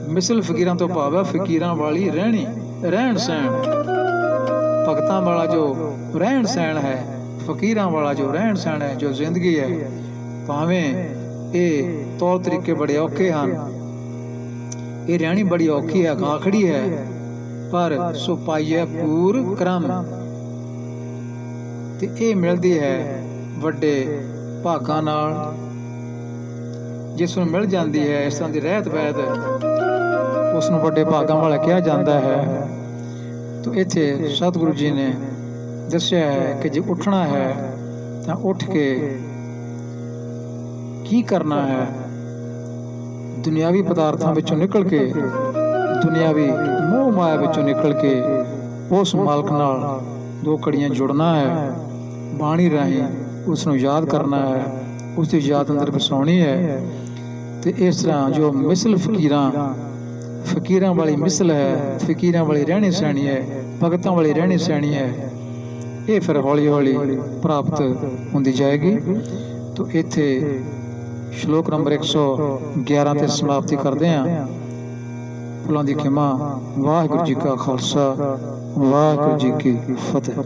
ਮਿਸਲ ਫਕੀਰਾਂ ਤੋਂ ਭਾਵ ਹੈ ਫਕੀਰਾਂ ਵਾਲੀ ਰਹਿਣੀ, ਰਹਿਣ ਸਹਿਣ। ਭਗਤਾਂ ਵਾਲਾ ਜੋ ਰਹਿਣ ਸਹਿਣ ਹੈ, ਫਕੀਰਾਂ ਵਾਲਾ ਜੋ ਰਹਿਣ ਸਹਿਣ ਹੈ, ਜੋ ਜ਼ਿੰਦਗੀ ਹੈ, ਭਾਵੇਂ ਇਹ ਤੌਰ ਤਰੀਕੇ ਬੜੇ ਔਖੇ ਹਨ, ਇਹ ਰਹਿਣੀ ਬੜੀ ਔਖੀ ਹੈ, ਗਾਖੜੀ ਹੈ, ਪਰ ਸੋ ਪਾਈਏ ਪੂਰ ਕਰਮ, ਤੇ ਇਹ ਮਿਲਦੀ ਹੈ ਵੱਡੇ ਭਾਗਾਂ ਨਾਲ। ਜਿਸ ਨੂੰ ਮਿਲ ਜਾਂਦੀ ਹੈ ਇਸ ਤਰ੍ਹਾਂ ਦੀ ਰਹਿਤ ਵੈਦ, ਉਸ ਨੂੰ ਵੱਡੇ ਭਾਗਾਂ ਵਾਲਾ ਕਿਹਾ ਜਾਂਦਾ ਹੈ। ਤਾਂ ਇੱਥੇ ਸਤਿਗੁਰੂ ਜੀ ਨੇ ਦੱਸਿਆ ਹੈ ਕਿ ਜੇ ਉੱਠਣਾ ਹੈ ਤਾਂ ਉੱਠ ਕੇ ਕੀ ਕਰਨਾ ਹੈ। ਦੁਨਿਆਵੀ ਪਦਾਰਥਾਂ ਵਿੱਚੋਂ ਨਿਕਲ ਕੇ, ਦੁਨਿਆਵੀ ਮੋਹ ਮਾਇਆ ਵਿੱਚੋਂ ਨਿਕਲ ਕੇ ਉਸ ਮਾਲਕ ਨਾਲ ਦੋ ਘੜੀਆਂ ਜੁੜਨਾ ਹੈ। ਬਾਣੀ ਰਾਹੀਂ ਉਸ ਨੂੰ ਯਾਦ ਕਰਨਾ ਹੈ, ਉਸ ਦੀ ਯਾਦ ਅੰਦਰ ਵਸਾਉਣੀ ਹੈ। ਤੇ ਇਸ ਤਰ੍ਹਾਂ ਜੋ ਮਿਸਲ ਫਕੀਰਾਂ ਵਾਲੀ ਮਿਸਲ ਹੈ, ਫਕੀਰਾਂ ਵਾਲੀ ਰਹਿਣੀ ਸਹਿਣੀ ਹੈ, ਭਗਤਾਂ ਵਾਲੀ ਰਹਿਣੀ ਸਹਿਣੀ ਹੈ, ਇਹ ਫਿਰ ਹੌਲੀ ਹੌਲੀ ਪ੍ਰਾਪਤ ਹੁੰਦੀ ਜਾਏਗੀ। ਤਾਂ ਇੱਥੇ ਸ਼ਲੋਕ ਨੰਬਰ 111 ਤੇ ਸਮਾਪਤੀ ਕਰਦੇ ਹਾਂ। ਭੁੱਲਾਂ ਦੀ ਖਿਮਾ। ਵਾਹਿਗੁਰੂ ਜੀ ਕਾ ਖਾਲਸਾ, ਵਾਹਿਗੁਰੂ ਜੀ ਕੀ ਫਤਿਹ।